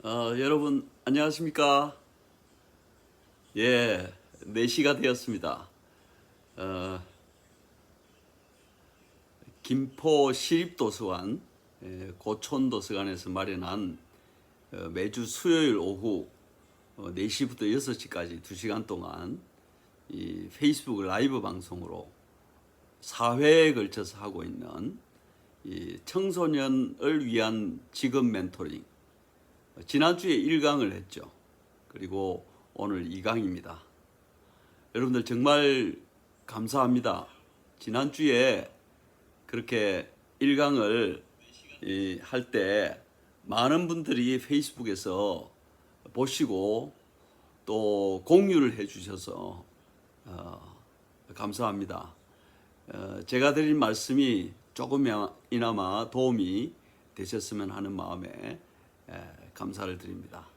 여러분 안녕하십니까? 예, 4시가 되었습니다. 어, 김포 시립도서관, 고촌도서관에서 마련한 매주 수요일 오후 4시부터 6시까지 2시간 동안 이 페이스북 라이브 방송으로 4회에 걸쳐서 하고 있는 이 청소년을 위한 직업 멘토링, 지난주에 1강을 했죠. 그리고 오늘 2강입니다. 여러분들 정말 감사합니다. 지난주에 그렇게 1강을 할 때 많은 분들이 페이스북에서 보시고 또 공유를 해주셔서 감사합니다. 제가 드린 말씀이 조금이나마 도움이 되셨으면 하는 마음에 감사를 드립니다.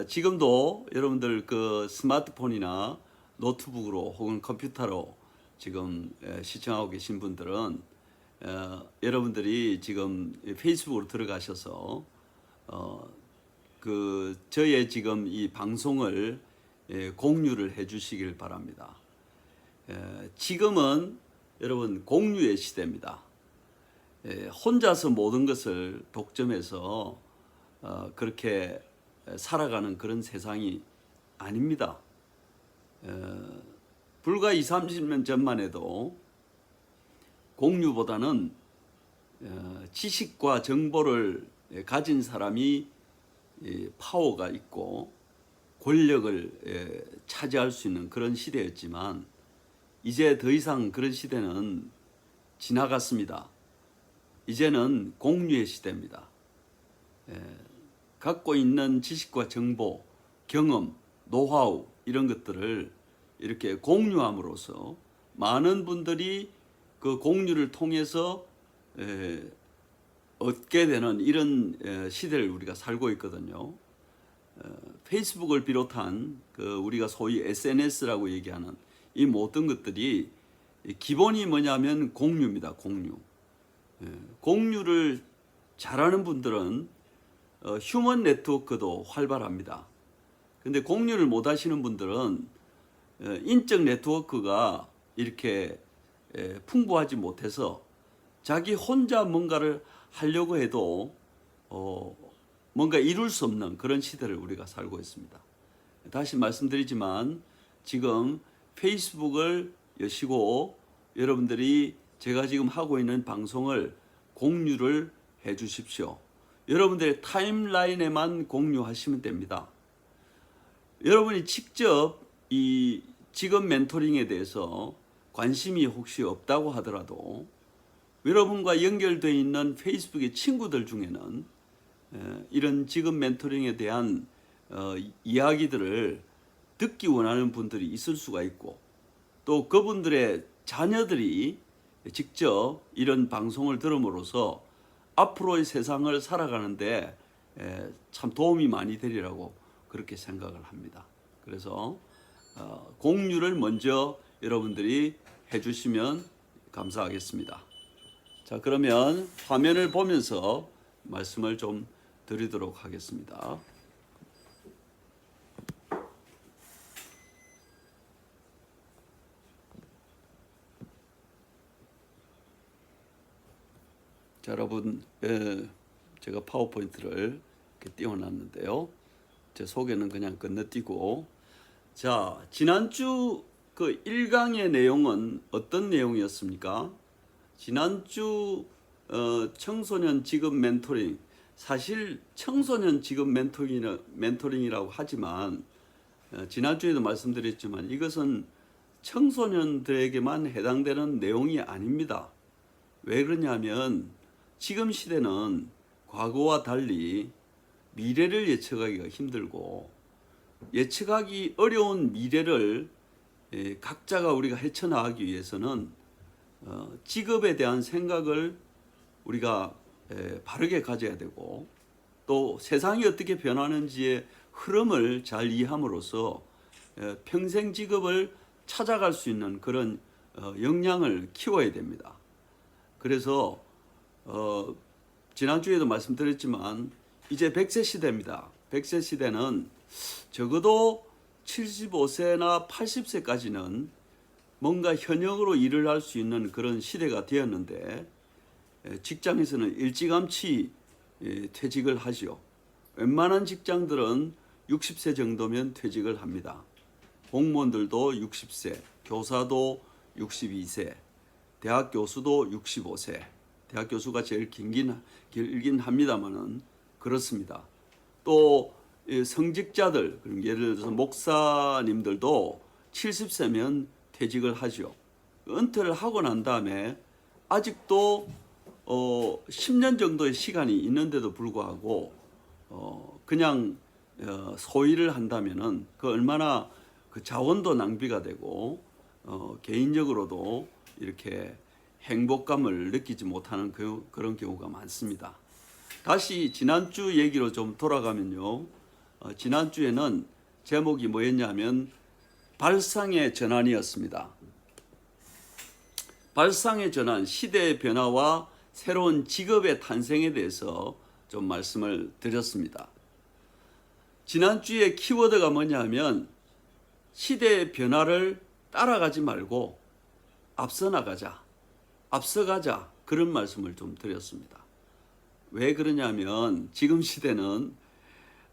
지금도 여러분들 그 스마트폰이나 노트북으로 혹은 컴퓨터로 지금 시청하고 계신 분들은 여러분들이 지금 페이스북으로 들어가셔서 그 저의 지금 이 방송을 공유를 해주시길 바랍니다. 지금은 여러분 공유의 시대입니다. 혼자서 모든 것을 독점해서 그렇게 살아가는 그런 세상이 아닙니다. 불과 20, 30년 전만 해도 공유보다는 지식과 정보를 가진 사람이 파워가 있고 권력을 차지할 수 있는 그런 시대였지만 이제 더 이상 그런 시대는 지나갔습니다. 이제는 공유의 시대입니다. 갖고 있는 지식과 정보, 경험, 노하우 이런 것들을 이렇게 공유함으로써 많은 분들이 그 공유를 통해서 얻게 되는 이런 시대를 우리가 살고 있거든요. 페이스북을 비롯한 그 우리가 소위 SNS라고 얘기하는 이 모든 것들이 기본이 뭐냐면 공유입니다. 공유. 공유를 잘하는 분들은 휴먼 네트워크도 활발합니다. 근데 공유를 못 하시는 분들은 인적 네트워크가 이렇게 풍부하지 못해서 자기 혼자 뭔가를 하려고 해도 뭔가 이룰 수 없는 그런 시대를 우리가 살고 있습니다. 다시 말씀드리지만 지금 페이스북을 여시고 여러분들이 제가 지금 하고 있는 방송을 공유를 해 주십시오. 여러분들의 타임라인에만 공유하시면 됩니다. 여러분이 직접 이 직업 멘토링에 대해서 관심이 혹시 없다고 하더라도 여러분과 연결되어 있는 페이스북의 친구들 중에는 이런 직업 멘토링에 대한 이야기들을 듣기 원하는 분들이 있을 수가 있고 또 그분들의 자녀들이 직접 이런 방송을 들음으로써 앞으로의 세상을 살아가는데 참 도움이 많이 되리라고 그렇게 생각을 합니다. 그래서 공유를 먼저 여러분들이 해주시면 감사하겠습니다. 자, 그러면 화면을 보면서 말씀을 좀 드리도록 하겠습니다. 자, 여러분, 제가 파워포인트를 이렇게 띄워놨는데요. 제 소개는 그냥 건너뛰고, 자, 지난주 그 1강의 내용은 어떤 내용이었습니까? 지난주 청소년 직업 멘토링, 사실 청소년 직업 멘토링이라고 하지만 지난주에도 말씀드렸지만 이것은 청소년들에게만 해당되는 내용이 아닙니다. 왜 그러냐면 지금 시대는 과거와 달리 미래를 예측하기가 힘들고 예측하기 어려운 미래를 각자가 우리가 헤쳐나가기 위해서는 직업에 대한 생각을 우리가 바르게 가져야 되고 또 세상이 어떻게 변하는지의 흐름을 잘 이해함으로써 평생 직업을 찾아갈 수 있는 그런 역량을 키워야 됩니다. 그래서 지난주에도 말씀드렸지만 이제 100세 시대입니다. 100세 시대는 적어도 75세나 80세까지는 뭔가 현역으로 일을 할 수 있는 그런 시대가 되었는데 직장에서는 일찌감치 퇴직을 하죠. 웬만한 직장들은 60세 정도면 퇴직을 합니다. 공무원들도 60세, 교사도 62세, 대학 교수도 65세. 대학 교수가 제일 길긴 합니다만은 그렇습니다. 또 성직자들, 예를 들어서 목사님들도 70세면 퇴직을 하죠. 은퇴를 하고 난 다음에 아직도 10년 정도의 시간이 있는데도 불구하고 그냥 소일을 한다면은 그 얼마나 그 자원도 낭비가 되고 개인적으로도 이렇게 행복감을 느끼지 못하는 그런 경우가 많습니다. 다시 지난주 얘기로 좀 돌아가면요. 지난주에는 제목이 뭐였냐면 발상의 전환이었습니다. 발상의 전환, 시대의 변화와 새로운 직업의 탄생에 대해서 좀 말씀을 드렸습니다. 지난주에 키워드가 뭐냐면 시대의 변화를 따라가지 말고 앞서 나가자, 앞서가자 그런 말씀을 좀 드렸습니다. 왜 그러냐면 지금 시대는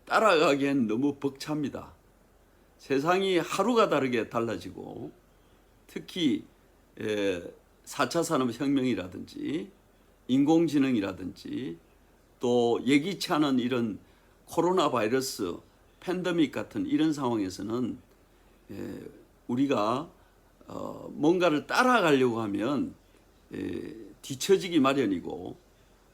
따라가기엔 너무 벅찹니다. 세상이 하루가 다르게 달라지고 특히 4차 산업혁명이라든지 인공지능이라든지 또 예기치 않은 이런 코로나 바이러스 팬데믹 같은 이런 상황에서는 우리가 뭔가를 따라가려고 하면 뒤처지기 마련이고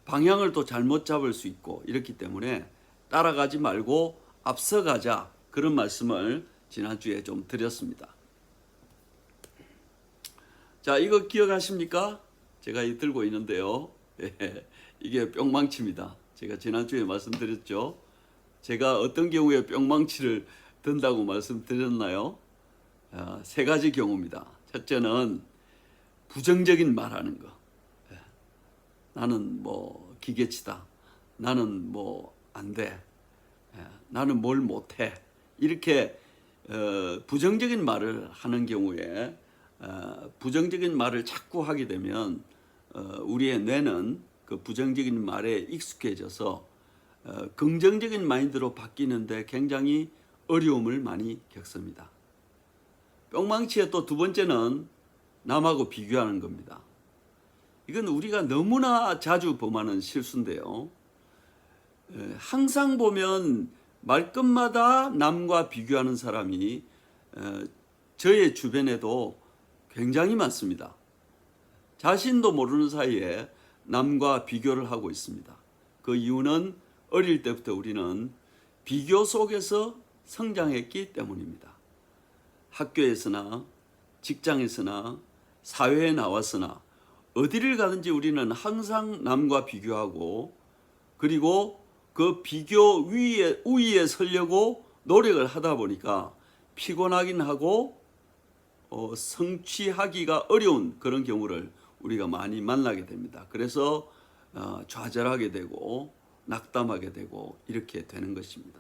방향을 또 잘못 잡을 수 있고 이렇기 때문에 따라가지 말고 앞서가자 그런 말씀을 지난주에 좀 드렸습니다. 자, 이거 기억하십니까? 제가 들고 있는데요. 이게 뿅망치입니다. 제가 지난주에 말씀드렸죠. 제가 어떤 경우에 뿅망치를 든다고 말씀드렸나요? 세 가지 경우입니다. 첫째는 부정적인 말하는 거. 나는 뭐 기계치다. 나는 뭐 안 돼. 나는 뭘 못해. 이렇게 부정적인 말을 하는 경우에 부정적인 말을 자꾸 하게 되면 우리의 뇌는 그 부정적인 말에 익숙해져서 긍정적인 마인드로 바뀌는데 굉장히 어려움을 많이 겪습니다. 뿅망치의 또 두 번째는 남하고 비교하는 겁니다. 이건 우리가 너무나 자주 범하는 실수인데요. 항상 보면 말끝마다 남과 비교하는 사람이 저의 주변에도 굉장히 많습니다. 자신도 모르는 사이에 남과 비교를 하고 있습니다. 그 이유는 어릴 때부터 우리는 비교 속에서 성장했기 때문입니다. 학교에서나 직장에서나 사회에 나왔으나 어디를 가든지 우리는 항상 남과 비교하고 그리고 그 비교 우위에 서려고 노력을 하다 보니까 피곤하긴 하고 성취하기가 어려운 그런 경우를 우리가 많이 만나게 됩니다. 그래서 좌절하게 되고 낙담하게 되고 이렇게 되는 것입니다.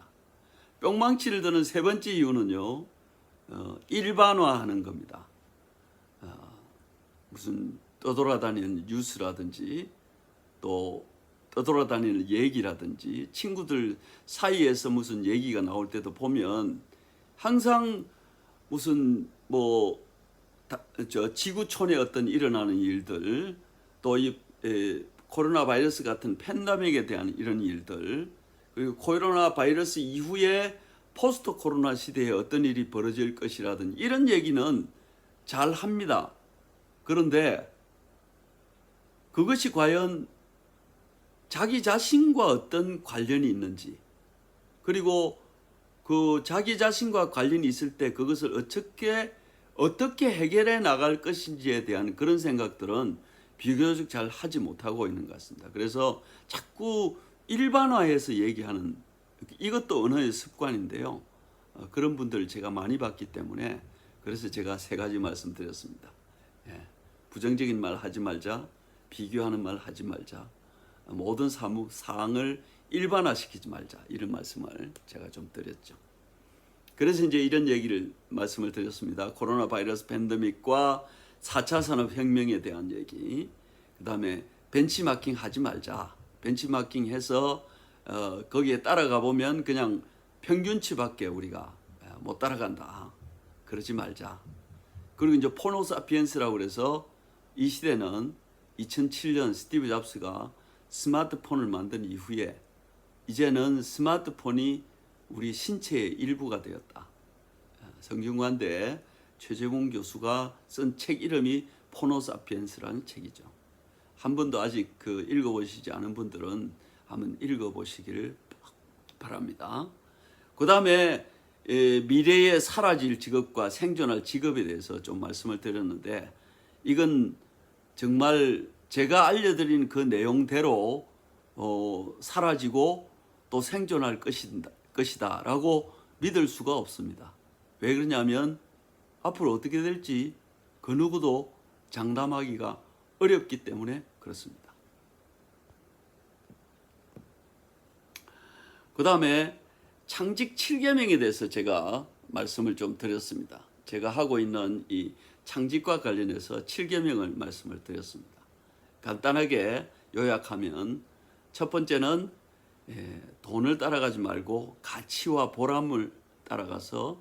뿅망치를 드는 세 번째 이유는요. 일반화하는 겁니다. 무슨 떠돌아다니는 뉴스라든지 또 떠돌아다니는 얘기라든지 친구들 사이에서 무슨 얘기가 나올 때도 보면 항상 무슨 지구촌에 어떤 일어나는 일들 또 이 코로나 바이러스 같은 팬데믹에 대한 이런 일들 그리고 코로나 바이러스 이후에 포스트 코로나 시대에 어떤 일이 벌어질 것이라든 이런 얘기는 잘 합니다. 그런데 그것이 과연 자기 자신과 어떤 관련이 있는지 그리고 그 자기 자신과 관련이 있을 때 그것을 어떻게 해결해 나갈 것인지에 대한 그런 생각들은 비교적 잘 하지 못하고 있는 것 같습니다. 그래서 자꾸 일반화해서 얘기하는 이것도 언어의 습관인데요. 그런 분들을 제가 많이 봤기 때문에 그래서 제가 세 가지 말씀드렸습니다. 부정적인 말 하지 말자, 비교하는 말 하지 말자, 모든 사항을 일반화시키지 말자, 이런 말씀을 제가 좀 드렸죠. 그래서 이제 이런 얘기를 말씀을 드렸습니다. 코로나 바이러스 팬데믹과 4차 산업혁명에 대한 얘기, 그 다음에 벤치마킹 하지 말자. 벤치마킹 해서 거기에 따라가 보면 그냥 평균치밖에 우리가 못 따라간다. 그러지 말자. 그리고 이제 포노사피엔스라고 그래서 이 시대는 2007년 스티브 잡스가 스마트폰을 만든 이후에 이제는 스마트폰이 우리 신체의 일부가 되었다. 성균관대 최재공 교수가 쓴 책 이름이 포노사피엔스라는 책이죠. 한 번도 아직 읽어보시지 않은 분들은 한번 읽어보시기를 바랍니다. 그 다음에 미래에 사라질 직업과 생존할 직업에 대해서 좀 말씀을 드렸는데, 이건 정말 제가 알려드린 그 내용대로 사라지고 또 생존할 것이다 라고 믿을 수가 없습니다. 왜 그러냐면 앞으로 어떻게 될지 그 누구도 장담하기가 어렵기 때문에 그렇습니다. 그 다음에 창직 7계명에 대해서 제가 말씀을 좀 드렸습니다. 제가 하고 있는 이 창직과 관련해서 7계명을 말씀을 드렸습니다. 간단하게 요약하면 첫 번째는 돈을 따라가지 말고 가치와 보람을 따라가서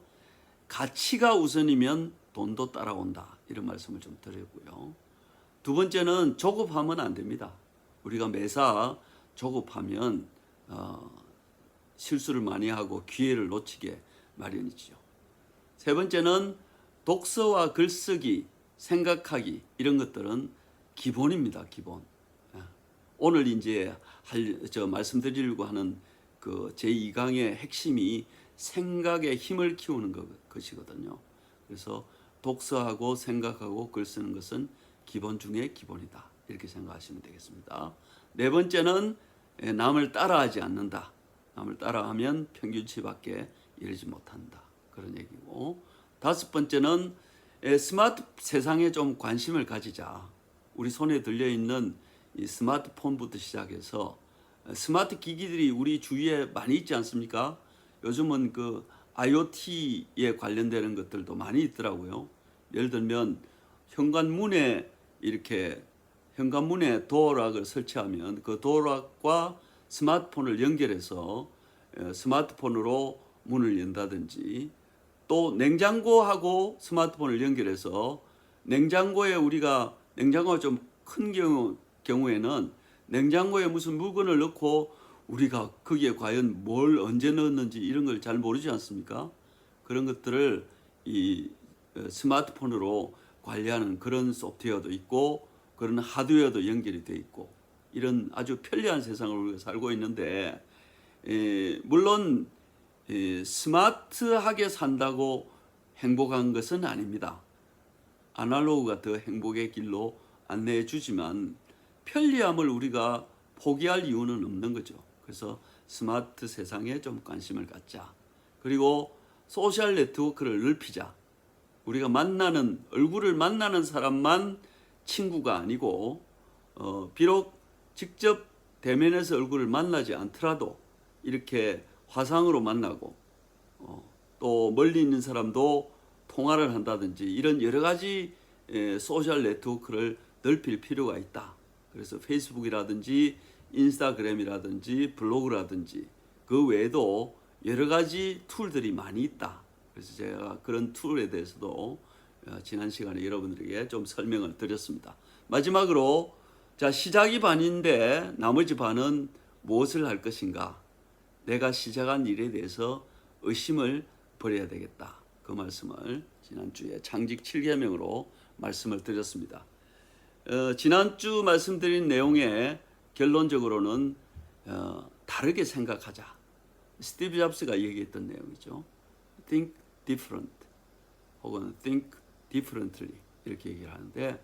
가치가 우선이면 돈도 따라온다, 이런 말씀을 좀 드리고요. 두 번째는 조급하면 안 됩니다. 우리가 매사 조급하면 실수를 많이 하고 기회를 놓치게 마련이죠. 세 번째는 독서와 글쓰기, 생각하기, 이런 것들은 기본입니다. 기본. 오늘 이제 말씀드리려고 하는 그 제2강의 핵심이 생각의 힘을 키우는 것이거든요. 그래서 독서하고 생각하고 글 쓰는 것은 기본 중에 기본이다, 이렇게 생각하시면 되겠습니다. 네 번째는 남을 따라하지 않는다. 남을 따라하면 평균치밖에 이르지 못한다, 그런 얘기고, 다섯 번째는 스마트 세상에 좀 관심을 가지자. 우리 손에 들려있는 이 스마트폰부터 시작해서 스마트 기기들이 우리 주위에 많이 있지 않습니까? 요즘은 그 IoT에 관련되는 것들도 많이 있더라고요. 예를 들면 현관문에 도어락을 설치하면 그 도어락과 스마트폰을 연결해서 스마트폰으로 문을 연다든지, 또 냉장고하고 스마트폰을 연결해서 냉장고가 좀 큰 경우에는 냉장고에 무슨 물건을 넣고 우리가 거기에 과연 뭘 언제 넣었는지 이런 걸 잘 모르지 않습니까? 그런 것들을 이 스마트폰으로 관리하는 그런 소프트웨어도 있고 그런 하드웨어도 연결이 돼 있고, 이런 아주 편리한 세상을 우리가 살고 있는데, 물론 스마트하게 산다고 행복한 것은 아닙니다. 아날로그가 더 행복의 길로 안내해 주지만 편리함을 우리가 포기할 이유는 없는 거죠. 그래서 스마트 세상에 좀 관심을 갖자. 그리고 소셜 네트워크를 넓히자. 우리가 얼굴을 만나는 사람만 친구가 아니고, 비록 직접 대면에서 얼굴을 만나지 않더라도 이렇게 화상으로 만나고, 또 멀리 있는 사람도 통화를 한다든지, 이런 여러 가지 소셜 네트워크를 넓힐 필요가 있다. 그래서 페이스북이라든지 인스타그램이라든지 블로그라든지 그 외에도 여러 가지 툴들이 많이 있다. 그래서 제가 그런 툴에 대해서도 지난 시간에 여러분들에게 좀 설명을 드렸습니다. 마지막으로, 시작이 반인데 나머지 반은 무엇을 할 것인가? 내가 시작한 일에 대해서 의심을 버려야 되겠다. 그 말씀을 지난주에 창직 7계명으로 말씀을 드렸습니다. 지난주 말씀드린 내용에 결론적으로는 다르게 생각하자. 스티브 잡스가 얘기했던 내용이죠. Think different 혹은 think differently, 이렇게 얘기를 하는데,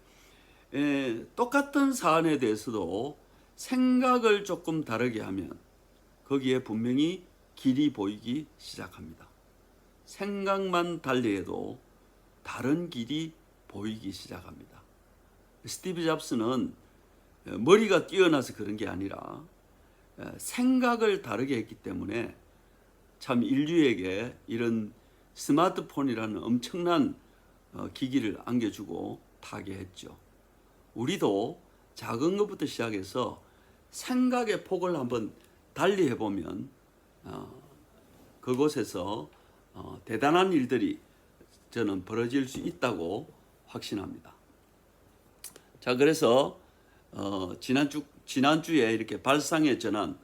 똑같은 사안에 대해서도 생각을 조금 다르게 하면 거기에 분명히 길이 보이기 시작합니다. 생각만 달리해도 다른 길이 보이기 시작합니다. 스티브 잡스는 머리가 뛰어나서 그런 게 아니라 생각을 다르게 했기 때문에 참 인류에게 이런 스마트폰이라는 엄청난 기기를 안겨주고 파괴했죠. 우리도 작은 것부터 시작해서 생각의 폭을 한번 달리 해보면 그곳에서 대단한 일들이 저는 벌어질 수 있다고 확신합니다. 자, 그래서 지난주에 이렇게 발상의 전환,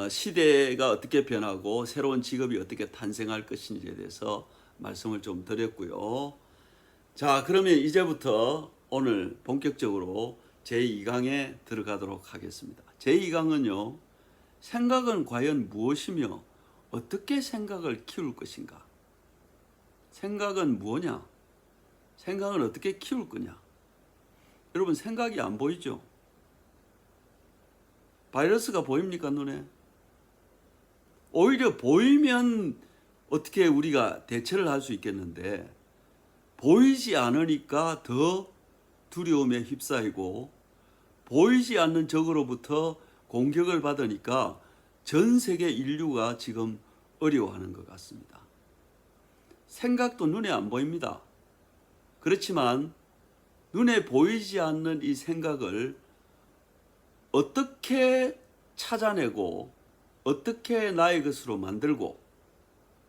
시대가 어떻게 변하고 새로운 직업이 어떻게 탄생할 것인지에 대해서 말씀을 좀 드렸고요. 자, 그러면 이제부터 오늘 본격적으로 제2강에 들어가도록 하겠습니다. 제2강은요, 생각은 과연 무엇이며 어떻게 생각을 키울 것인가? 생각은 뭐냐? 생각은 어떻게 키울 거냐? 여러분, 생각이 안 보이죠? 바이러스가 보입니까, 눈에? 오히려 보이면 어떻게 우리가 대처를 할 수 있겠는데, 보이지 않으니까 더 두려움에 휩싸이고, 보이지 않는 적으로부터 공격을 받으니까 전 세계 인류가 지금 어려워하는 것 같습니다. 생각도 눈에 안 보입니다. 그렇지만 눈에 보이지 않는 이 생각을 어떻게 찾아내고 어떻게 나의 것으로 만들고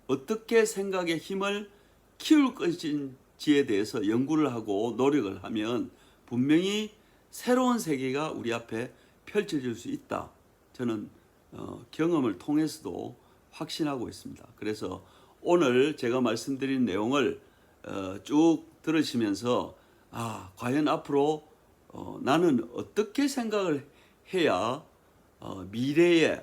어떻게 생각의 힘을 키울 것인지에 대해서 연구를 하고 노력을 하면 분명히 새로운 세계가 우리 앞에 펼쳐질 수 있다. 저는 경험을 통해서도 확신하고 있습니다. 그래서 오늘 제가 말씀드린 내용을 쭉 들으시면서 과연 앞으로 나는 어떻게 생각을 해야 미래에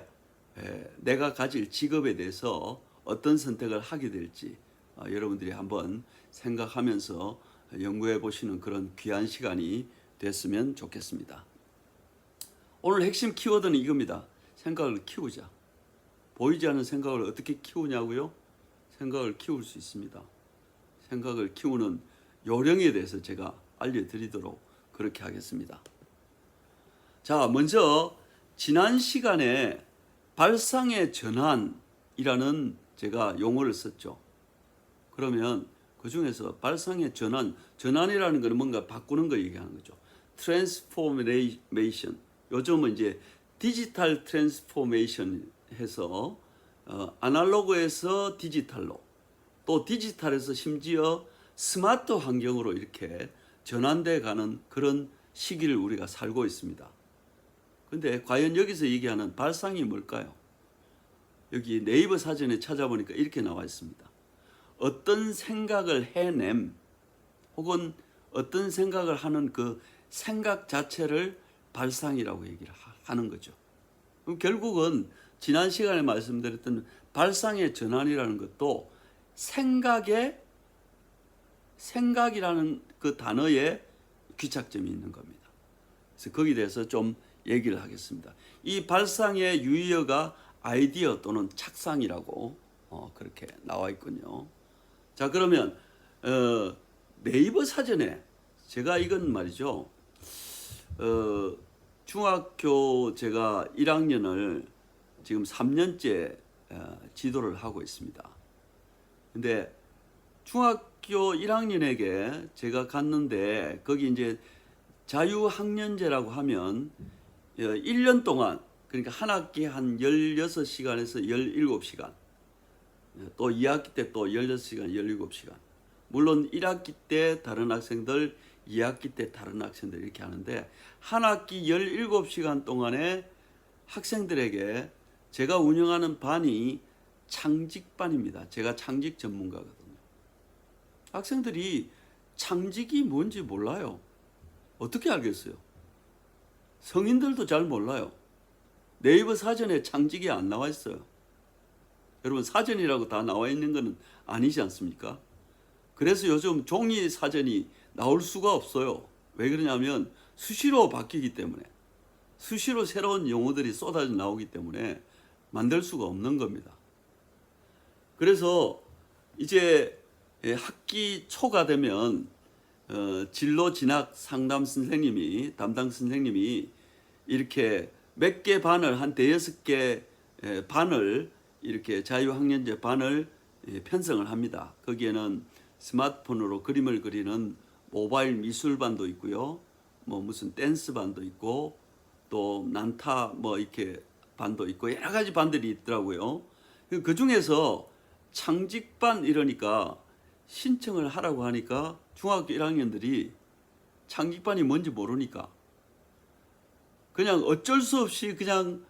내가 가질 직업에 대해서 어떤 선택을 하게 될지 여러분들이 한번 생각하면서 연구해 보시는 그런 귀한 시간이 됐으면 좋겠습니다. 오늘 핵심 키워드는 이겁니다. 생각을 키우자. 보이지 않는 생각을 어떻게 키우냐고요? 생각을 키울 수 있습니다. 생각을 키우는 요령에 대해서 제가 알려드리도록 그렇게 하겠습니다. 자, 먼저 지난 시간에 발상의 전환이라는 제가 용어를 썼죠. 그러면 그 중에서 발상의 전환이라는 것은 뭔가 바꾸는 거 얘기하는 거죠. 트랜스포메이션. 요즘은 이제 디지털 트랜스포메이션 해서 아날로그에서 디지털로 또 디지털에서 심지어 스마트 환경으로 이렇게 전환돼 가는 그런 시기를 우리가 살고 있습니다. 근데 과연 여기서 얘기하는 발상이 뭘까요? 여기 네이버 사전에 찾아보니까 이렇게 나와 있습니다. 어떤 생각을 해냄 혹은 어떤 생각을 하는 그 생각 자체를 발상이라고 얘기를 하는 거죠. 그럼 결국은 지난 시간에 말씀드렸던 발상의 전환이라는 것도 생각이라는 그 단어에 귀착점이 있는 겁니다. 그래서 거기에 대해서 좀 얘기를 하겠습니다. 이 발상의 유의어가 아이디어 또는 착상이라고 그렇게 나와 있군요. 자, 그러면 네이버 사전에 제가 이건 말이죠. 중학교 제가 1학년을 지금 3년째 지도를 하고 있습니다. 근데 중학교 1학년에게 제가 갔는데 거기 이제 자유학년제라고 하면 1년 동안 그러니까 한 학기 한 16시간에서 17시간 또 2학기 때 또 16시간, 17시간 물론 1학기 때 다른 학생들 2학기 때 다른 학생들 이렇게 하는데 한 학기 17시간 동안에 학생들에게 제가 운영하는 반이 창직반입니다. 제가 창직 전문가거든요. 학생들이 창직이 뭔지 몰라요. 어떻게 알겠어요? 성인들도 잘 몰라요. 네이버 사전에 창직이 안 나와 있어요. 여러분, 사전이라고 다 나와 있는 것은 아니지 않습니까? 그래서 요즘 종이 사전이 나올 수가 없어요. 왜 그러냐면 수시로 바뀌기 때문에, 수시로 새로운 용어들이 쏟아져 나오기 때문에 만들 수가 없는 겁니다. 그래서 이제 학기 초가 되면 진로 진학 상담 선생님이 담당 선생님이 이렇게 몇 개 반을 한 대여섯 개 반을 이렇게 자유학년제 반을 편성을 합니다. 거기에는 스마트폰으로 그림을 그리는 모바일 미술반도 있고요. 뭐 무슨 댄스 반도 있고 또 난타 뭐 이렇게 반도 있고 여러 가지 반들이 있더라고요. 그 중에서 창직반 이러니까 신청을 하라고 하니까 중학교 1학년들이 창직반이 뭔지 모르니까 그냥 어쩔 수 없이 그냥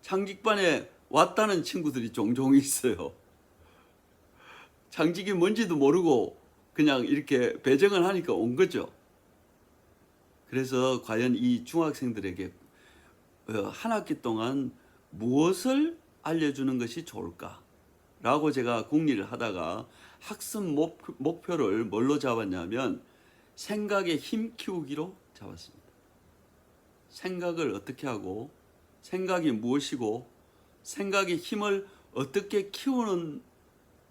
창직반에 왔다는 친구들이 종종 있어요. 창직이 뭔지도 모르고 그냥 이렇게 배정을 하니까 온 거죠. 그래서 과연 이 중학생들에게 한 학기 동안 무엇을 알려주는 것이 좋을까라고 제가 궁리를 하다가 학습 목표를 뭘로 잡았냐면 생각의 힘 키우기로 잡았습니다. 생각을 어떻게 하고 생각이 무엇이고 생각의 힘을 어떻게 키우는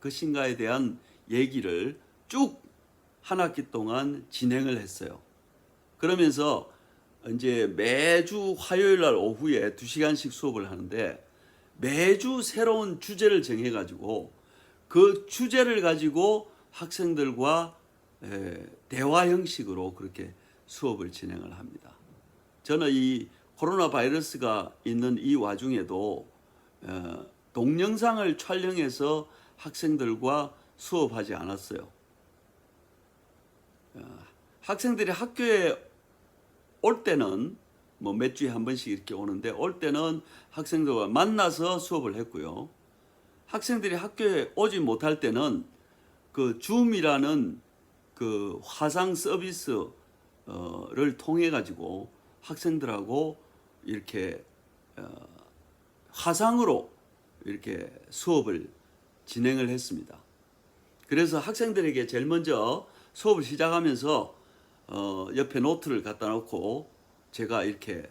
것인가에 대한 얘기를 쭉 한 학기 동안 진행을 했어요. 그러면서 이제 매주 화요일 날 오후에 2시간씩 수업을 하는데 매주 새로운 주제를 정해가지고 그 주제를 가지고 학생들과 대화 형식으로 그렇게 수업을 진행을 합니다. 저는 이 코로나 바이러스가 있는 이 와중에도 동영상을 촬영해서 학생들과 수업하지 않았어요. 학생들이 학교에 올 때는 뭐 몇 주에 한 번씩 이렇게 오는데 올 때는 학생들과 만나서 수업을 했고요. 학생들이 학교에 오지 못할 때는 그 줌이라는 그 화상 서비스를 통해 가지고 학생들하고 이렇게 화상으로 이렇게 수업을 진행을 했습니다. 그래서 학생들에게 제일 먼저 수업을 시작하면서 옆에 노트를 갖다 놓고 제가 이렇게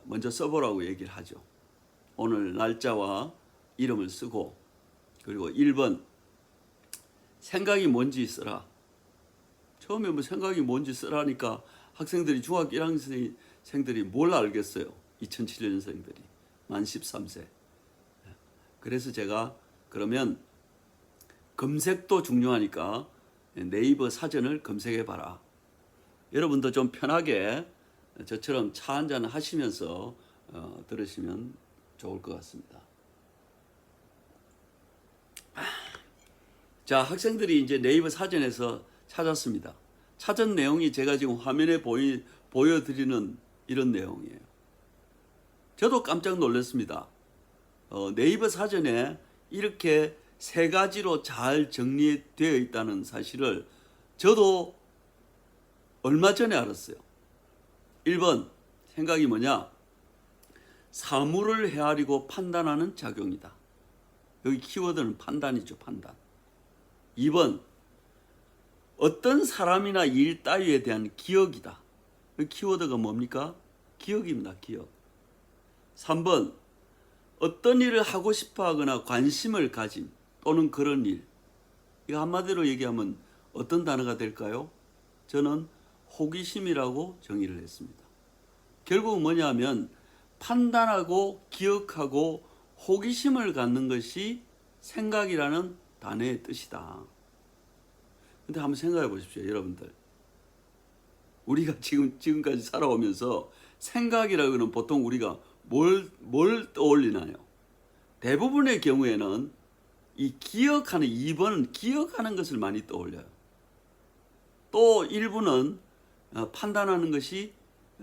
먼저 써보라고 얘기를 하죠. 오늘 날짜와 이름을 쓰고 그리고 1번 생각이 뭔지 써라. 처음에 뭐 생각이 뭔지 쓰라니까 학생들이 중학교 1학년생들이 뭘 알겠어요. 2007년생들이 만 13세. 그래서 제가 그러면 검색도 중요하니까 네이버 사전을 검색해 봐라. 여러분도 좀 편하게 저처럼 차 한잔 하시면서 들으시면 좋을 것 같습니다. 자, 학생들이 이제 네이버 사전에서 찾았습니다. 찾은 내용이 제가 지금 화면에 보여드리는 이런 내용이에요. 저도 깜짝 놀랐습니다. 네이버 사전에 이렇게 세 가지로 잘 정리되어 있다는 사실을 저도 얼마 전에 알았어요. 1번 생각이 뭐냐? 사물을 헤아리고 판단하는 작용이다. 여기 키워드는 판단이죠. 판단. 2번 어떤 사람이나 일 따위에 대한 기억이다. 그 키워드가 뭡니까? 기억입니다. 기억. 3번 어떤 일을 하고 싶어 하거나 관심을 가짐 또는 그런 일. 이거 한마디로 얘기하면 어떤 단어가 될까요? 저는 호기심이라고 정의를 했습니다. 결국 뭐냐면 판단하고 기억하고 호기심을 갖는 것이 생각이라는 단어의 뜻이다. 근데 한번 생각해 보십시오, 여러분들. 우리가 지금까지 살아오면서 생각이라고는 보통 우리가 뭘 떠올리나요? 대부분의 경우에는 이 기억하는 2번은 기억하는 것을 많이 떠올려요. 또 일부는 판단하는 것이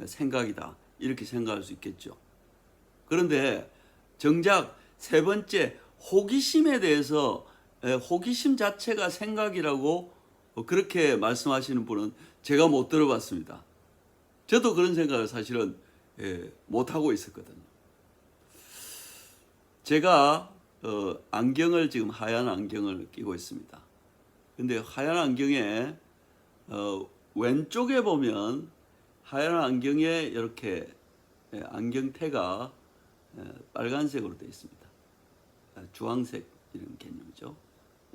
생각이다. 이렇게 생각할 수 있겠죠. 그런데 정작 세 번째 호기심에 대해서 호기심 자체가 생각이라고 그렇게 말씀하시는 분은 제가 못 들어봤습니다. 저도 그런 생각을 사실은 못하고 있었거든요. 제가 안경을 지금 하얀 안경을 끼고 있습니다. 근데 하얀 안경에 왼쪽에 보면 하얀 안경에 이렇게 안경테가 빨간색으로 되어 있습니다. 주황색 이런 개념이죠.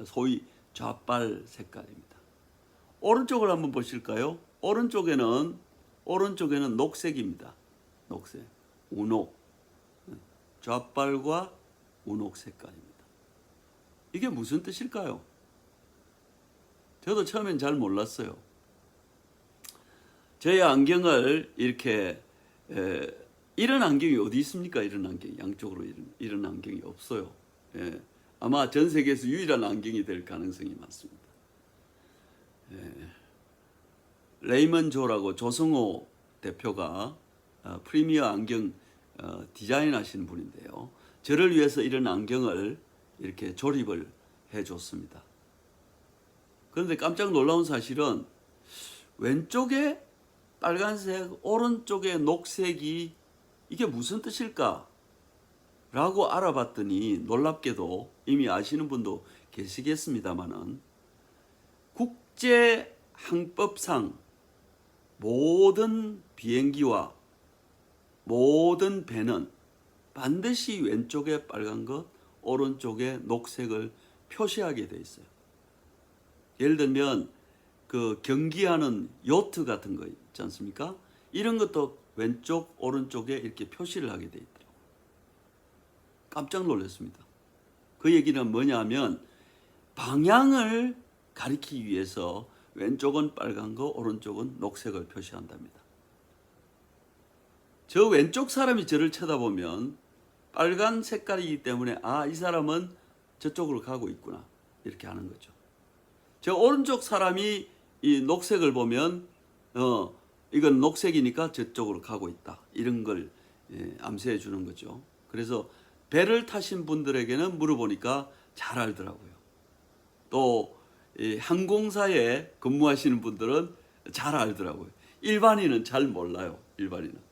소위 좌빨 색깔입니다. 오른쪽을 한번 보실까요? 오른쪽에는 녹색입니다. 녹색, 우녹. 좌빨과 운옥 색깔입니다. 이게 무슨 뜻일까요? 저도 처음엔 잘 몰랐어요. 저의 안경을 이렇게 이런 안경이 어디 있습니까? 이런 안경이 양쪽으로 이런 안경이 없어요. 아마 전 세계에서 유일한 안경이 될 가능성이 많습니다. 레이먼 조라고 조성호 대표가 프리미어 안경 디자인하시는 분인데요. 저를 위해서 이런 안경을 이렇게 조립을 해줬습니다. 그런데 깜짝 놀라운 사실은 왼쪽에 빨간색, 오른쪽에 녹색이 이게 무슨 뜻일까? 라고 알아봤더니 놀랍게도 이미 아시는 분도 계시겠습니다만은 국제 항법상 모든 비행기와 모든 배는 반드시 왼쪽에 빨간 것, 오른쪽에 녹색을 표시하게 돼 있어요. 예를 들면 그 경기하는 요트 같은 거 있지 않습니까? 이런 것도 왼쪽, 오른쪽에 이렇게 표시를 하게 돼 있더라고요. 깜짝 놀랐습니다. 그 얘기는 뭐냐면 방향을 가리키기 위해서 왼쪽은 빨간 거, 오른쪽은 녹색을 표시한답니다. 저 왼쪽 사람이 저를 쳐다보면 빨간 색깔이기 때문에 이 사람은 저쪽으로 가고 있구나 이렇게 하는 거죠. 저 오른쪽 사람이 이 녹색을 보면 이건 녹색이니까 저쪽으로 가고 있다 이런 걸 암시해 주는 거죠. 그래서 배를 타신 분들에게는 물어보니까 잘 알더라고요. 또 항공사에 근무하시는 분들은 잘 알더라고요. 일반인은 잘 몰라요. 일반인은.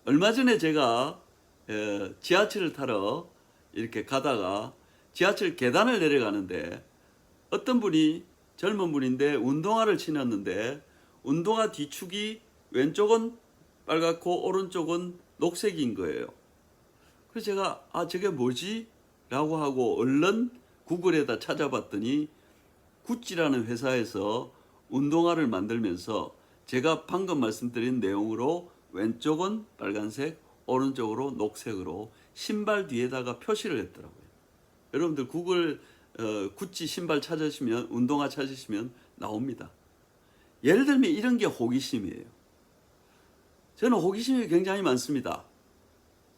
얼마 전에 제가 지하철을 타러 이렇게 가다가 지하철 계단을 내려가는데 어떤 분이 젊은 분인데 운동화를 신었는데 운동화 뒤축이 왼쪽은 빨갛고 오른쪽은 녹색인 거예요. 그래서 제가 저게 뭐지? 라고 하고 얼른 구글에다 찾아봤더니 구찌라는 회사에서 운동화를 만들면서 제가 방금 말씀드린 내용으로 왼쪽은 빨간색, 오른쪽으로 녹색으로 신발 뒤에다가 표시를 했더라고요. 여러분들 구글 구찌 신발 찾으시면 운동화 찾으시면 나옵니다. 예를 들면 이런 게 호기심이에요. 저는 호기심이 굉장히 많습니다.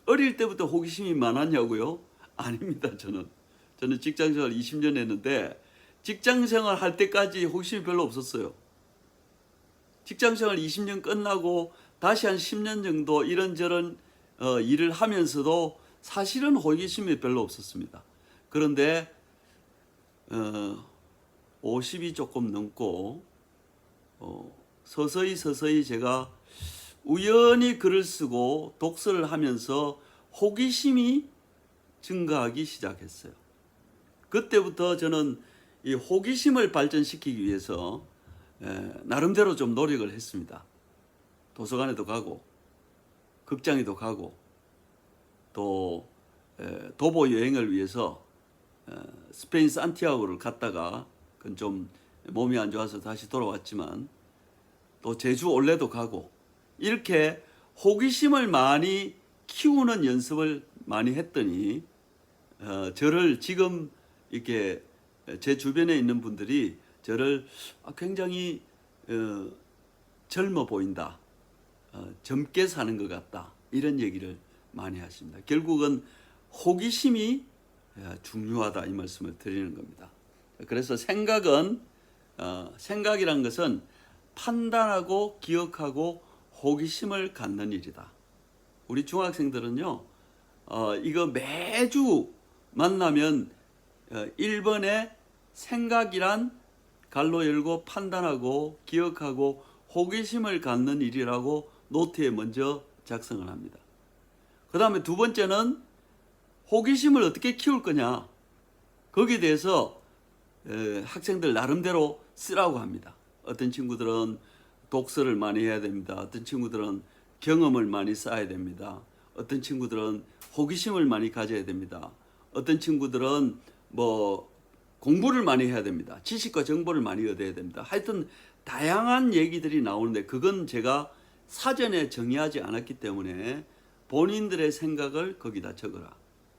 어릴 때부터 호기심이 많았냐고요? 아닙니다. 저는 직장생활 20년 했는데 직장생활 할 때까지 호기심이 별로 없었어요. 직장생활 20년 끝나고 다시 한 10년 정도 이런저런 일을 하면서도 사실은 호기심이 별로 없었습니다. 그런데 50이 조금 넘고 서서히 제가 우연히 글을 쓰고 독서를 하면서 호기심이 증가하기 시작했어요. 그때부터 저는 이 호기심을 발전시키기 위해서 나름대로 좀 노력을 했습니다. 도서관에도 가고 극장에도 가고 또 도보 여행을 위해서 스페인 산티아고를 갔다가 그건 좀 몸이 안 좋아서 다시 돌아왔지만 또 제주 올레도 가고 이렇게 호기심을 많이 키우는 연습을 많이 했더니 저를 지금 이렇게 제 주변에 있는 분들이 저를 굉장히 젊어 보인다, 젊게 사는 것 같다 이런 얘기를 많이 하십니다. 결국은 호기심이 중요하다 이 말씀을 드리는 겁니다. 그래서 생각이란 것은 판단하고 기억하고 호기심을 갖는 일이다. 우리 중학생들은요 이거 매주 만나면 1번에 생각이란 갈로 열고 판단하고 기억하고 호기심을 갖는 일이라고 노트에 먼저 작성을 합니다. 그 다음에 두 번째는 호기심을 어떻게 키울 거냐 거기에 대해서 학생들 나름대로 쓰라고 합니다. 어떤 친구들은 독서를 많이 해야 됩니다. 어떤 친구들은 경험을 많이 쌓아야 됩니다. 어떤 친구들은 호기심을 많이 가져야 됩니다. 어떤 친구들은 공부를 많이 해야 됩니다. 지식과 정보를 많이 얻어야 됩니다. 하여튼 다양한 얘기들이 나오는데 그건 제가 사전에 정의하지 않았기 때문에 본인들의 생각을 거기다 적어라.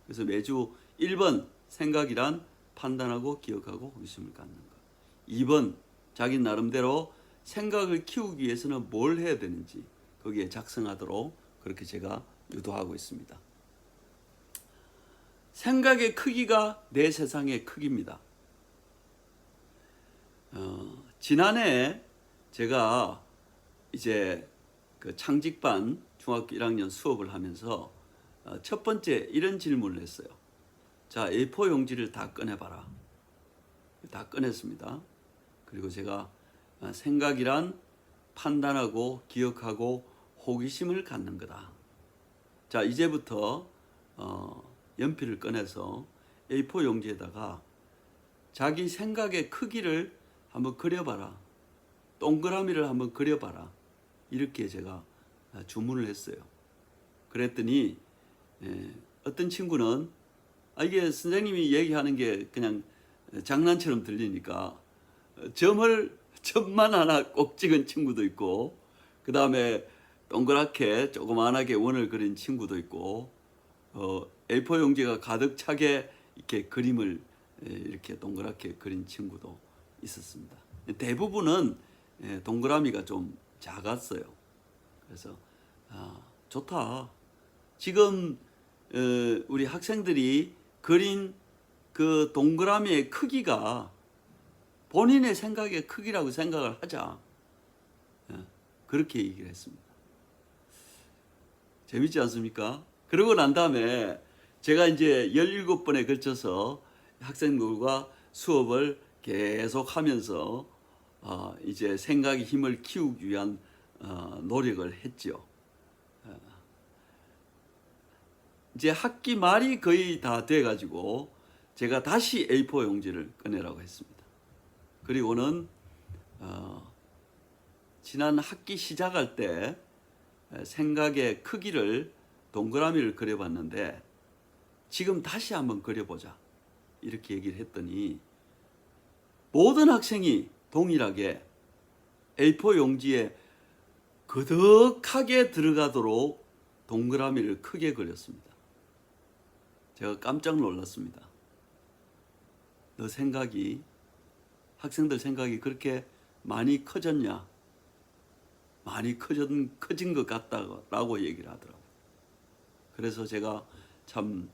그래서 매주 1번 생각이란 판단하고 기억하고 호기심을 갖는 것. 2번 자기 나름대로 생각을 키우기 위해서는 뭘 해야 되는지 거기에 작성하도록 그렇게 제가 유도하고 있습니다. 생각의 크기가 내 세상의 크기입니다. 지난해 제가 이제 그 창직반 중학교 1학년 수업을 하면서 첫 번째 이런 질문을 했어요. 자, A4 용지를 다 꺼내봐라. 다 꺼냈습니다. 그리고 제가 생각이란 판단하고 기억하고 호기심을 갖는 거다. 자, 이제부터 연필을 꺼내서 A4 용지에다가 자기 생각의 크기를 한번 그려봐라. 동그라미를 한번 그려봐라. 이렇게 제가 주문을 했어요. 그랬더니 어떤 친구는 이게 선생님이 얘기하는 게 그냥 장난처럼 들리니까 점만 하나 꼭 찍은 친구도 있고, 그 다음에 동그랗게 조그만하게 원을 그린 친구도 있고, A4 용지가 가득 차게 이렇게 그림을 이렇게 동그랗게 그린 친구도 있었습니다. 대부분은 동그라미가 좀 작았어요. 그래서 좋다. 지금 우리 학생들이 그린 그 동그라미의 크기가 본인의 생각의 크기라고 생각을 하자. 그렇게 얘기를 했습니다. 재밌지 않습니까? 그러고 난 다음에 제가 이제 17번에 걸쳐서 학생들과 수업을 계속 하면서 이제 생각의 힘을 키우기 위한 노력을 했죠. 이제 학기 말이 거의 다 돼가지고 제가 다시 A4 용지를 꺼내라고 했습니다. 그리고는 지난 학기 시작할 때 생각의 크기를 동그라미를 그려봤는데 지금 다시 한번 그려보자 이렇게 얘기를 했더니 모든 학생이 동일하게 A4 용지에 그득하게 들어가도록 동그라미를 크게 그렸습니다. 제가 깜짝 놀랐습니다. 너 생각이, 학생들 생각이 그렇게 많이 커졌냐? 많이 커진 것 같다라고 얘기를 하더라고요. 그래서 제가 참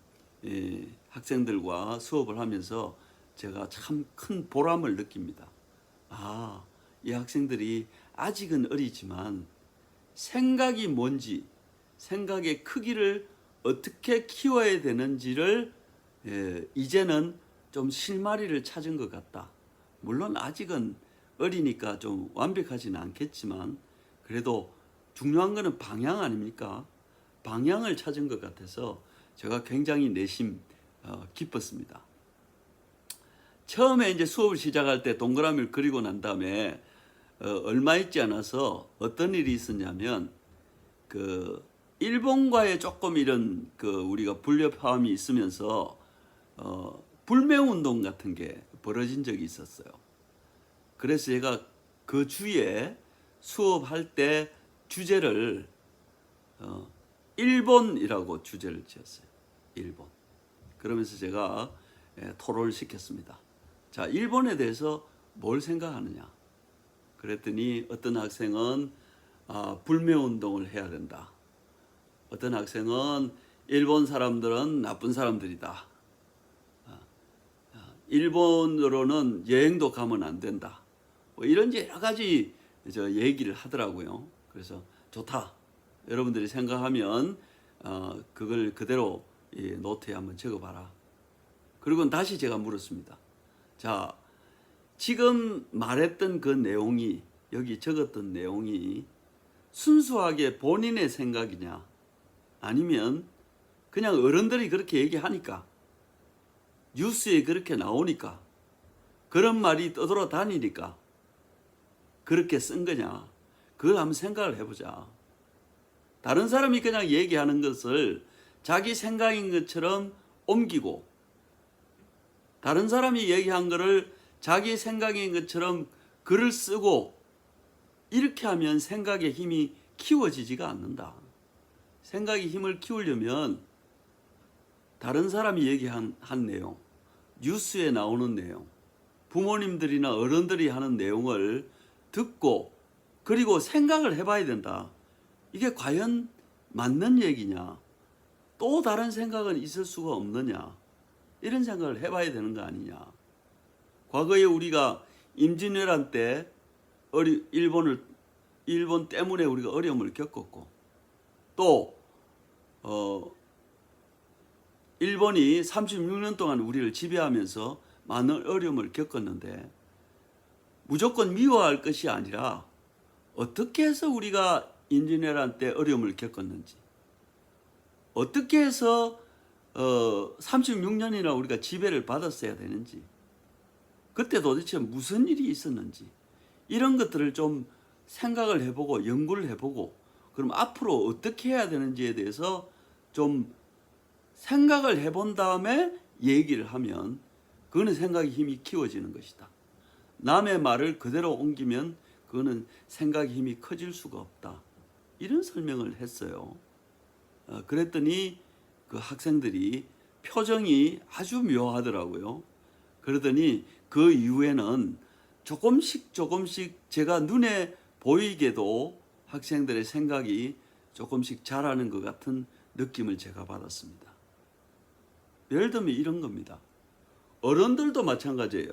학생들과 수업을 하면서 제가 참 큰 보람을 느낍니다. 이 학생들이 아직은 어리지만 생각이 뭔지, 생각의 크기를 어떻게 키워야 되는지를 이제는 좀 실마리를 찾은 것 같다. 물론 아직은 어리니까 좀 완벽하지는 않겠지만 그래도 중요한 거는 방향 아닙니까? 방향을 찾은 것 같아서 제가 굉장히 내심 기뻤습니다. 처음에 이제 수업을 시작할 때 동그라미를 그리고 난 다음에 얼마 있지 않아서 어떤 일이 있었냐면 그 일본과의 조금 이런 그 우리가 불협화음이 있으면서 불매운동 같은 게 벌어진 적이 있었어요. 그래서 제가 그 주에 수업할 때 주제를 일본이라고 주제를 지었어요. 일본. 그러면서 제가 토론을 시켰습니다. 자, 일본에 대해서 뭘 생각하느냐? 그랬더니 어떤 학생은 불매운동을 해야 된다. 어떤 학생은 일본 사람들은 나쁜 사람들이다. 일본으로는 여행도 가면 안 된다. 뭐 이런 여러 가지 얘기를 하더라고요. 그래서 좋다. 여러분들이 생각하면 그걸 그대로 노트에 한번 적어봐라. 그리고 다시 제가 물었습니다. 자, 지금 말했던 그 내용이, 여기 적었던 내용이 순수하게 본인의 생각이냐, 아니면 그냥 어른들이 그렇게 얘기하니까, 뉴스에 그렇게 나오니까, 그런 말이 떠돌아다니니까 그렇게 쓴 거냐, 그걸 한번 생각을 해보자. 다른 사람이 그냥 얘기하는 것을 자기 생각인 것처럼 옮기고, 다른 사람이 얘기한 거를 자기 생각인 것처럼 글을 쓰고, 이렇게 하면 생각의 힘이 키워지지가 않는다. 생각의 힘을 키우려면 다른 사람이 얘기한 내용, 뉴스에 나오는 내용, 부모님들이나 어른들이 하는 내용을 듣고 그리고 생각을 해봐야 된다. 이게 과연 맞는 얘기냐? 또 다른 생각은 있을 수가 없느냐? 이런 생각을 해봐야 되는 거 아니냐? 과거에 우리가 임진왜란 때 일본 때문에 우리가 어려움을 겪었고 또 일본이 36년 동안 우리를 지배하면서 많은 어려움을 겪었는데 무조건 미워할 것이 아니라 어떻게 해서 우리가 임진왜란 때 어려움을 겪었는지, 어떻게 해서 36년이나 우리가 지배를 받았어야 되는지, 그때 도대체 무슨 일이 있었는지 이런 것들을 좀 생각을 해보고 연구를 해보고 그럼 앞으로 어떻게 해야 되는지에 대해서 좀 생각을 해본 다음에 얘기를 하면 그거는 생각의 힘이 키워지는 것이다. 남의 말을 그대로 옮기면 그거는 생각의 힘이 커질 수가 없다. 이런 설명을 했어요. 그랬더니 그 학생들이 표정이 아주 묘하더라고요. 그러더니 그 이후에는 조금씩 제가 눈에 보이게도 학생들의 생각이 조금씩 자라는 것 같은 느낌을 제가 받았습니다. 예를 들면 이런 겁니다. 어른들도 마찬가지예요.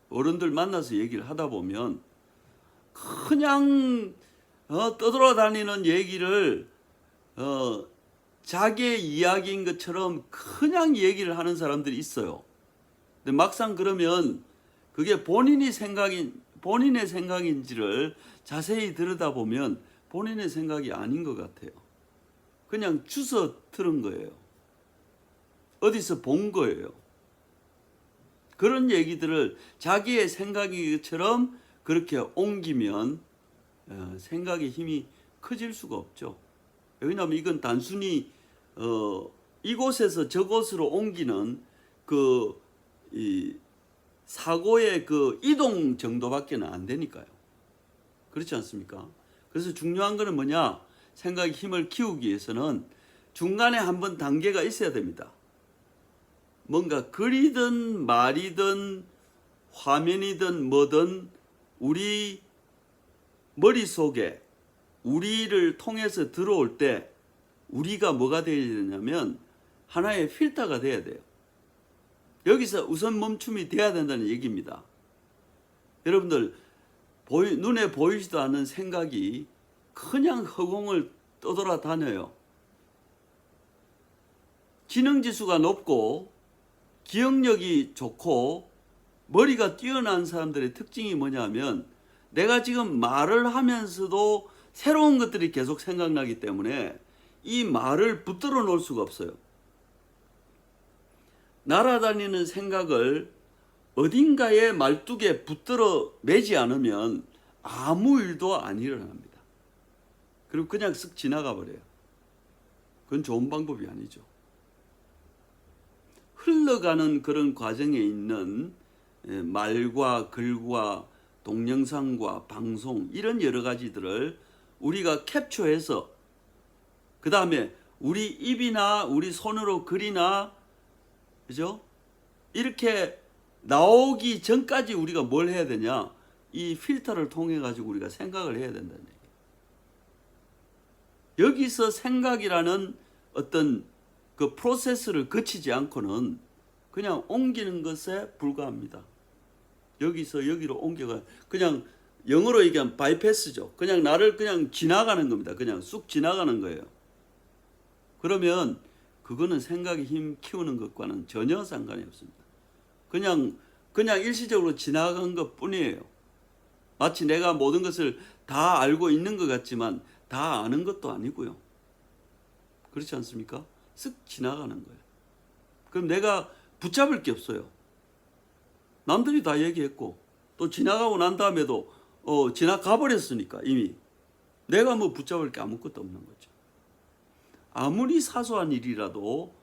어른들 만나서 얘기를 하다 보면 그냥 떠돌아다니는 얘기를 자기의 이야기인 것처럼 그냥 얘기를 하는 사람들이 있어요. 근데 막상 그러면 그게 본인의 생각인지를 자세히 들여다보면 본인의 생각이 아닌 것 같아요. 그냥 주워 들은 거예요. 어디서 본 거예요. 그런 얘기들을 자기의 생각이처럼 그렇게 옮기면 생각의 힘이 커질 수가 없죠. 왜냐하면 이건 단순히 이곳에서 저곳으로 옮기는 이 사고의 그 이동 정도밖에는 안 되니까요. 그렇지 않습니까? 그래서 중요한 거는 뭐냐? 생각의 힘을 키우기 위해서는 중간에 한번 단계가 있어야 됩니다. 뭔가 글이든 말이든 화면이든 뭐든 우리 머릿속에 우리를 통해서 들어올 때 우리가 뭐가 되어야 되냐면 하나의 필터가 돼야 돼요. 여기서 우선 멈춤이 돼야 된다는 얘기입니다. 여러분들 눈에 보이지도 않는 생각이 그냥 허공을 떠돌아다녀요. 지능지수가 높고 기억력이 좋고 머리가 뛰어난 사람들의 특징이 뭐냐면 내가 지금 말을 하면서도 새로운 것들이 계속 생각나기 때문에 이 말을 붙들어 놓을 수가 없어요. 날아다니는 생각을 어딘가에 말뚝에 붙들어 매지 않으면 아무 일도 안 일어납니다. 그리고 그냥 쓱 지나가 버려요. 그건 좋은 방법이 아니죠. 흘러가는 그런 과정에 있는 말과 글과 동영상과 방송 이런 여러 가지들을 우리가 캡처해서 그 다음에 우리 입이나 우리 손으로 글이나 그죠? 이렇게 나오기 전까지 우리가 뭘 해야 되냐? 이 필터를 통해 가지고 우리가 생각을 해야 된다는 얘기예요. 여기서 생각이라는 어떤 그 프로세스를 거치지 않고는 그냥 옮기는 것에 불과합니다. 여기서 여기로 옮겨가 그냥 영어로 얘기하면 바이패스죠. 그냥 나를 그냥 지나가는 겁니다. 그냥 쑥 지나가는 거예요. 그러면 그거는 생각의 힘 키우는 것과는 전혀 상관이 없습니다. 그냥 일시적으로 지나간 것 뿐이에요. 마치 내가 모든 것을 다 알고 있는 것 같지만 다 아는 것도 아니고요. 그렇지 않습니까? 쓱 지나가는 거예요. 그럼 내가 붙잡을 게 없어요. 남들이 다 얘기했고 또 지나가고 난 다음에도 지나가 버렸으니까 이미 내가 뭐 붙잡을 게 아무것도 없는 거죠. 아무리 사소한 일이라도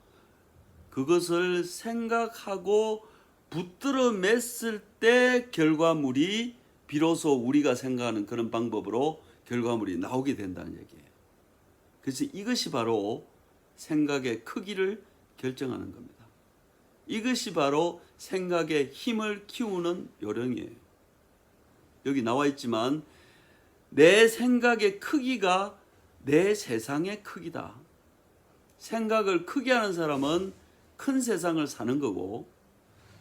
그것을 생각하고 붙들어 맸을 때 결과물이 비로소 우리가 생각하는 그런 방법으로 결과물이 나오게 된다는 얘기예요. 그래서 이것이 바로 생각의 크기를 결정하는 겁니다. 이것이 바로 생각의 힘을 키우는 요령이에요. 여기 나와 있지만 내 생각의 크기가 내 세상의 크기다. 생각을 크게 하는 사람은 큰 세상을 사는 거고,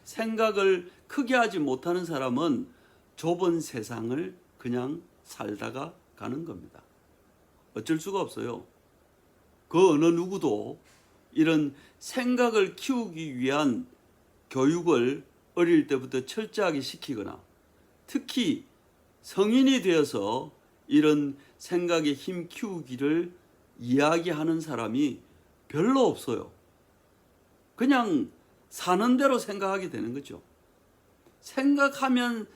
생각을 크게 하지 못하는 사람은 좁은 세상을 그냥 살다가 가는 겁니다. 어쩔 수가 없어요. 그 어느 누구도 이런 생각을 키우기 위한 교육을 어릴 때부터 철저하게 시키거나, 특히 성인이 되어서 이런 생각의 힘 키우기를 이야기하는 사람이 별로 없어요. 그냥 사는 대로 생각하게 되는 거죠. 생각하면서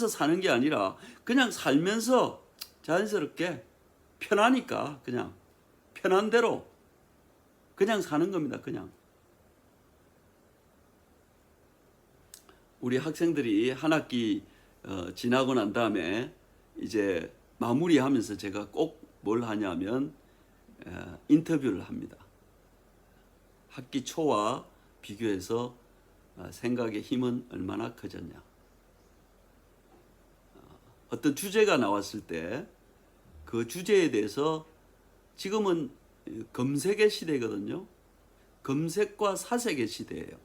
사는 게 아니라 그냥 살면서 자연스럽게 편하니까 그냥 편한 대로 그냥 사는 겁니다. 그냥. 우리 학생들이 한 학기 지나고 난 다음에 이제 마무리하면서 제가 꼭 뭘 하냐면 인터뷰를 합니다. 학기 초와 비교해서 생각의 힘은 얼마나 커졌냐. 어떤 주제가 나왔을 때 그 주제에 대해서, 지금은 검색의 시대거든요. 검색과 사색의 시대예요.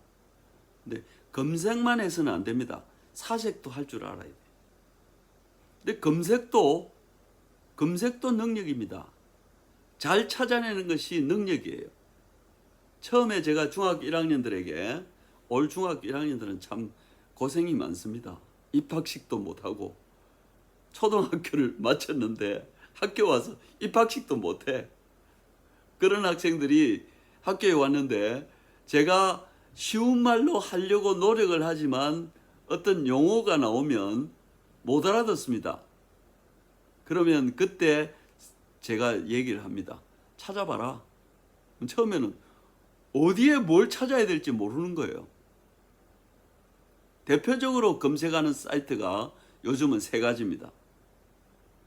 근데 검색만 해서는 안 됩니다. 사색도 할 줄 알아야 돼요. 근데 검색도 능력입니다. 잘 찾아내는 것이 능력이에요. 처음에 제가 중학교 1학년들에게, 올 중학교 1학년들은 참 고생이 많습니다. 입학식도 못하고 초등학교를 마쳤는데 학교 와서 입학식도 못해. 그런 학생들이 학교에 왔는데 제가 쉬운 말로 하려고 노력을 하지만 어떤 용어가 나오면 못 알아듣습니다. 그러면 그때 제가 얘기를 합니다. 찾아봐라. 처음에는 어디에 뭘 찾아야 될지 모르는 거예요. 대표적으로 검색하는 사이트가 요즘은 세 가지입니다.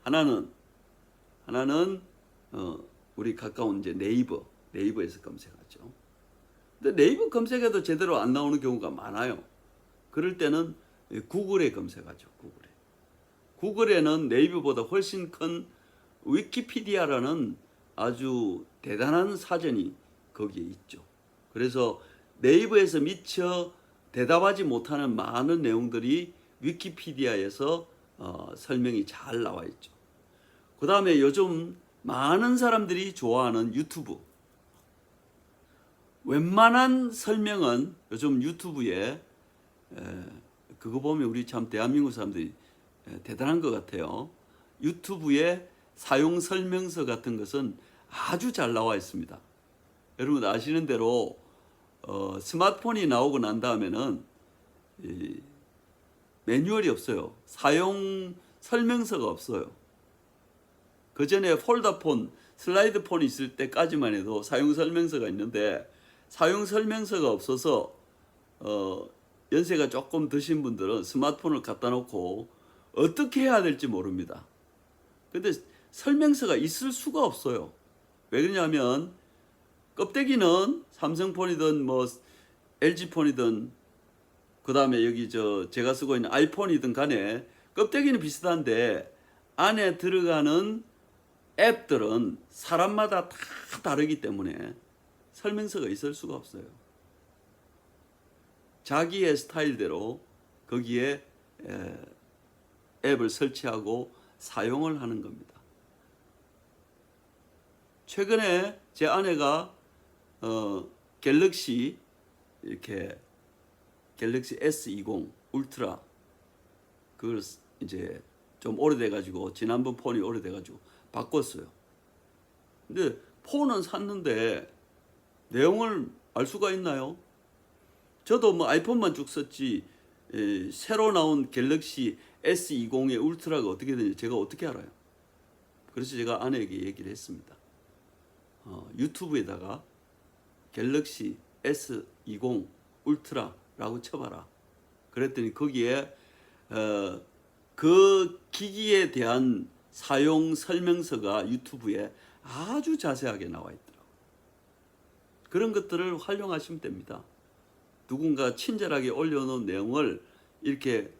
하나는 우리 가까운 이제 네이버에서 검색하죠. 근데 네이버 검색해도 제대로 안 나오는 경우가 많아요. 그럴 때는 구글에 검색하죠. 구글에는 네이버보다 훨씬 큰 위키피디아라는 아주 대단한 사전이 거기에 있죠. 그래서 네이버에서 미처 대답하지 못하는 많은 내용들이 위키피디아에서 설명이 잘 나와 있죠. 그 다음에 요즘 많은 사람들이 좋아하는 유튜브. 웬만한 설명은 요즘 유튜브에 그거 보면 우리 참 대한민국 사람들이 대단한 것 같아요. 유튜브에 사용 설명서 같은 것은 아주 잘 나와 있습니다. 여러분 아시는 대로 스마트폰이 나오고 난 다음에는 매뉴얼이 없어요. 사용 설명서가 없어요. 그 전에 폴더폰, 슬라이드폰이 있을 때까지만 해도 사용 설명서가 있는데, 사용 설명서가 없어서 연세가 조금 드신 분들은 스마트폰을 갖다 놓고 어떻게 해야 될지 모릅니다. 근데 설명서가 있을 수가 없어요. 왜 그러냐면 껍데기는 삼성폰이든 뭐 LG폰이든 그 다음에 여기 제가 쓰고 있는 아이폰이든 간에 껍데기는 비슷한데 안에 들어가는 앱들은 사람마다 다 다르기 때문에 설명서가 있을 수가 없어요. 자기의 스타일대로 거기에 앱을 설치하고 사용을 하는 겁니다. 최근에 제 아내가 갤럭시 S20 울트라, 그걸 이제 좀 오래돼가지고, 지난번 폰이 오래돼가지고 바꿨어요. 근데 폰은 샀는데 내용을 알 수가 있나요? 저도 뭐 아이폰만 쭉 썼지 새로 나온 갤럭시 S20의 울트라가 어떻게 되는지 제가 어떻게 알아요? 그래서 제가 아내에게 얘기를 했습니다. 유튜브에다가 갤럭시 S20 울트라라고 쳐봐라. 그랬더니 거기에 그 기기에 대한 사용 설명서가 유튜브에 아주 자세하게 나와 있더라고요. 그런 것들을 활용하시면 됩니다. 누군가 친절하게 올려놓은 내용을 이렇게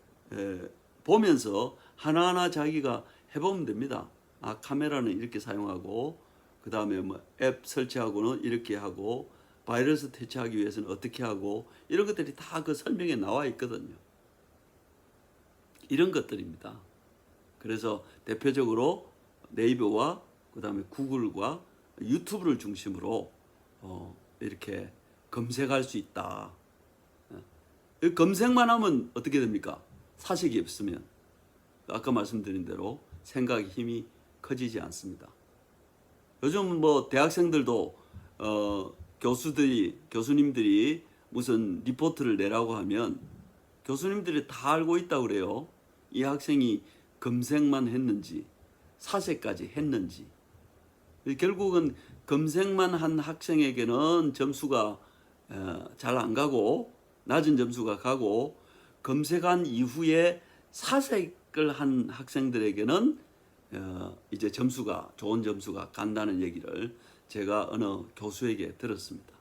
보면서 하나하나 자기가 해보면 됩니다. 아, 카메라는 이렇게 사용하고, 그 다음에 뭐 앱 설치하고는 이렇게 하고, 바이러스 퇴치하기 위해서는 어떻게 하고, 이런 것들이 다 그 설명에 나와 있거든요. 이런 것들입니다. 그래서 대표적으로 네이버와 그 다음에 구글과 유튜브를 중심으로 이렇게 검색할 수 있다. 검색만 하면 어떻게 됩니까? 사색이 없으면 아까 말씀드린 대로 생각의 힘이 커지지 않습니다. 요즘 뭐 대학생들도 교수님들이 무슨 리포트를 내라고 하면 교수님들이 다 알고 있다고 그래요. 이 학생이 검색만 했는지 사색까지 했는지. 결국은 검색만 한 학생에게는 점수가 잘 안 가고 낮은 점수가 가고, 검색한 이후에 사색을 한 학생들에게는 이제 점수가 좋은 점수가 간다는 얘기를 제가 어느 교수에게 들었습니다.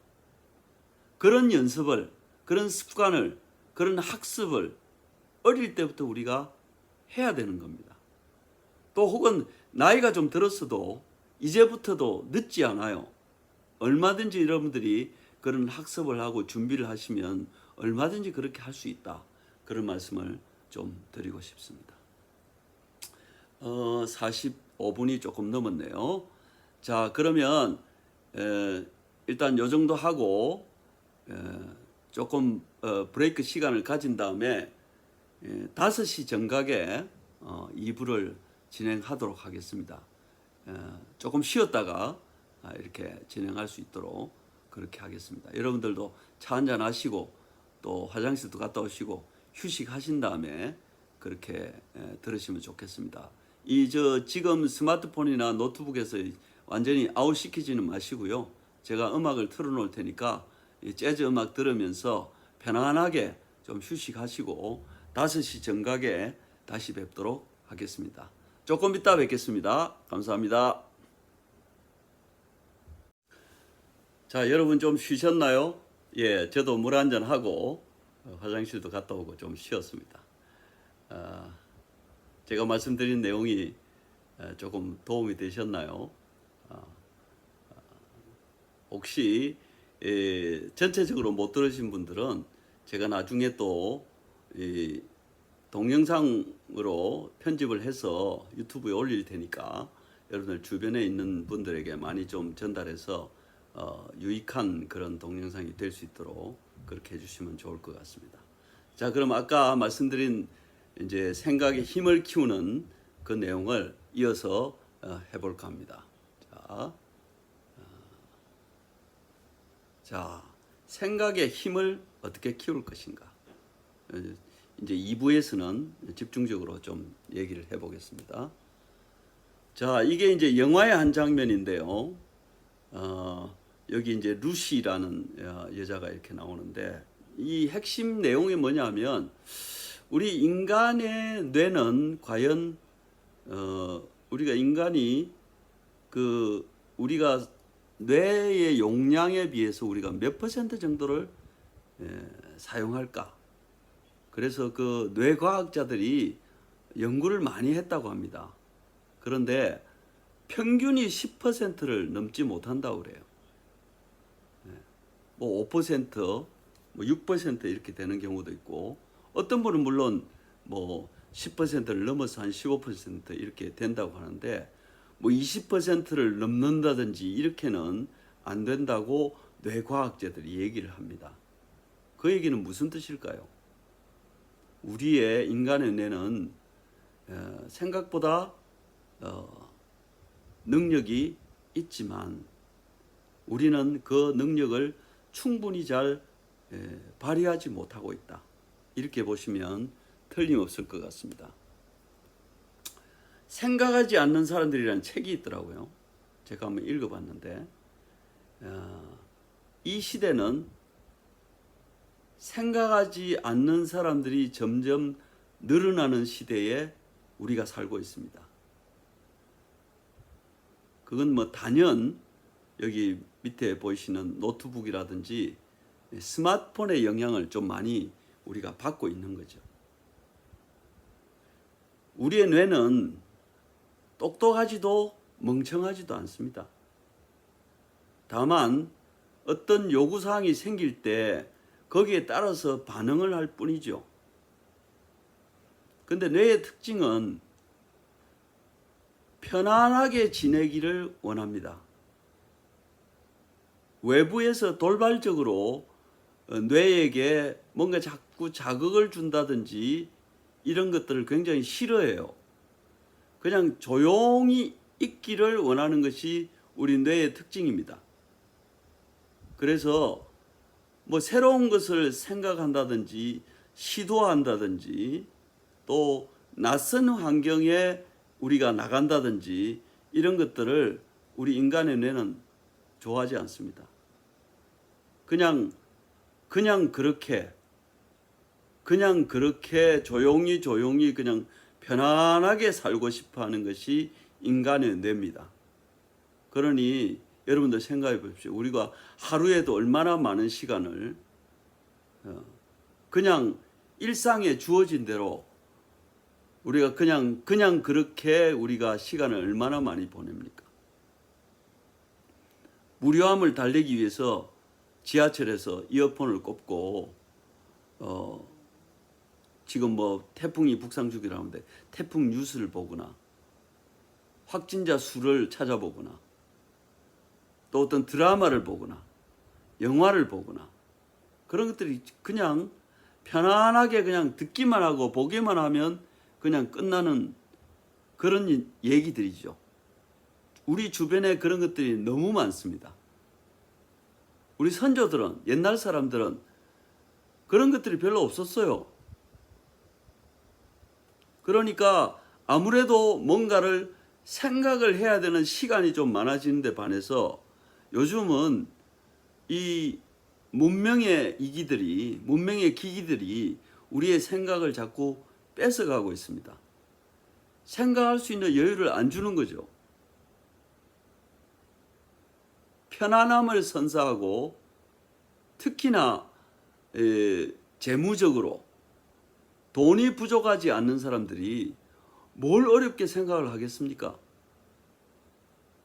그런 연습을, 그런 습관을, 그런 학습을 어릴 때부터 우리가 해야 되는 겁니다. 또 혹은 나이가 좀 들었어도 이제부터도 늦지 않아요. 얼마든지 여러분들이 그런 학습을 하고 준비를 하시면 얼마든지 그렇게 할 수 있다. 그런 말씀을 좀 드리고 싶습니다. 45분이 조금 넘었네요. 자, 그러면 일단 요 정도 하고 조금 브레이크 시간을 가진 다음에 5시 정각에 2부를 진행하도록 하겠습니다. 조금 쉬었다가 이렇게 진행할 수 있도록 그렇게 하겠습니다. 여러분들도 차 한잔 하시고 또 화장실도 갔다 오시고 휴식하신 다음에 그렇게 들으시면 좋겠습니다. 지금 스마트폰이나 노트북에서 완전히 아웃시키지는 마시고요. 제가 음악을 틀어놓을 테니까 재즈 음악 들으면서 편안하게 좀 휴식하시고 5시 정각에 다시 뵙도록 하겠습니다. 조금 이따 뵙겠습니다. 감사합니다. 자, 여러분 좀 쉬셨나요? 예, 저도 물 한잔 하고 화장실도 갔다 오고 좀 쉬었습니다. 제가 말씀드린 내용이 조금 도움이 되셨나요? 혹시 전체적으로 못 들으신 분들은 제가 나중에 또 동영상으로 편집을 해서 유튜브에 올릴 테니까 여러분들 주변에 있는 분들에게 많이 좀 전달해서 유익한 그런 동영상이 될 수 있도록 그렇게 해주시면 좋을 것 같습니다. 자, 그럼 아까 말씀드린 이제 생각의 힘을 키우는 그 내용을 이어서 해볼까 합니다. 자, 생각의 힘을 어떻게 키울 것인가. 이제 2부에서는 집중적으로 좀 얘기를 해보겠습니다. 자, 이게 이제 영화의 한 장면인데요. 여기 이제 루시라는 여자가 이렇게 나오는데, 이 핵심 내용이 뭐냐면 우리 인간의 뇌는 과연 우리가 인간이 우리가 뇌의 용량에 비해서 우리가 몇 퍼센트 정도를 사용할까? 그래서 그 뇌과학자들이 연구를 많이 했다고 합니다. 그런데 평균이 10%를 넘지 못한다고 그래요. 뭐 5%, 뭐 6% 이렇게 되는 경우도 있고, 어떤 분은 물론 뭐 10%를 넘어서 한 15% 이렇게 된다고 하는데, 뭐 20%를 넘는다든지 이렇게는 안 된다고 뇌과학자들이 얘기를 합니다. 그 얘기는 무슨 뜻일까요? 우리의 인간의 뇌는 생각보다 능력이 있지만 우리는 그 능력을 충분히 잘 발휘하지 못하고 있다. 이렇게 보시면 틀림없을 것 같습니다. 생각하지 않는 사람들이라는 책이 있더라고요. 제가 한번 읽어봤는데 이 시대는 생각하지 않는 사람들이 점점 늘어나는 시대에 우리가 살고 있습니다. 그건 뭐 단연 여기 밑에 보이시는 노트북이라든지 스마트폰의 영향을 좀 많이 우리가 받고 있는 거죠. 우리의 뇌는 똑똑하지도 멍청하지도 않습니다. 다만 어떤 요구사항이 생길 때 거기에 따라서 반응을 할 뿐이죠. 근데 뇌의 특징은 편안하게 지내기를 원합니다. 외부에서 돌발적으로 뇌에게 뭔가 자꾸 자극을 준다든지 이런 것들을 굉장히 싫어해요. 그냥 조용히 있기를 원하는 것이 우리 뇌의 특징입니다. 그래서 뭐 새로운 것을 생각한다든지 시도한다든지 또 낯선 환경에 우리가 나간다든지 이런 것들을 우리 인간의 뇌는 좋아하지 않습니다. 그냥 그렇게 조용히 그냥 편안하게 살고 싶어 하는 것이 인간의 뇌입니다. 그러니 여러분들 생각해 보십시오. 우리가 하루에도 얼마나 많은 시간을 그냥 일상에 주어진 대로 우리가 그냥 그렇게 우리가 시간을 얼마나 많이 보냅니까? 무료함을 달래기 위해서 지하철에서 이어폰을 꼽고 지금 뭐 태풍이 북상 중이라고 하는데 태풍 뉴스를 보거나 확진자 수를 찾아보거나 또 어떤 드라마를 보거나 영화를 보거나 그런 것들이 그냥 편안하게 그냥 듣기만 하고 보기만 하면 그냥 끝나는 그런 얘기들이죠. 우리 주변에 그런 것들이 너무 많습니다. 우리 선조들은, 옛날 사람들은 그런 것들이 별로 없었어요. 그러니까 아무래도 뭔가를 생각을 해야 되는 시간이 좀 많아지는데 반해서 요즘은 이 문명의 기기들이 우리의 생각을 자꾸 뺏어가고 있습니다. 생각할 수 있는 여유를 안 주는 거죠. 편안함을 선사하고 특히나 재무적으로 돈이 부족하지 않는 사람들이 뭘 어렵게 생각을 하겠습니까?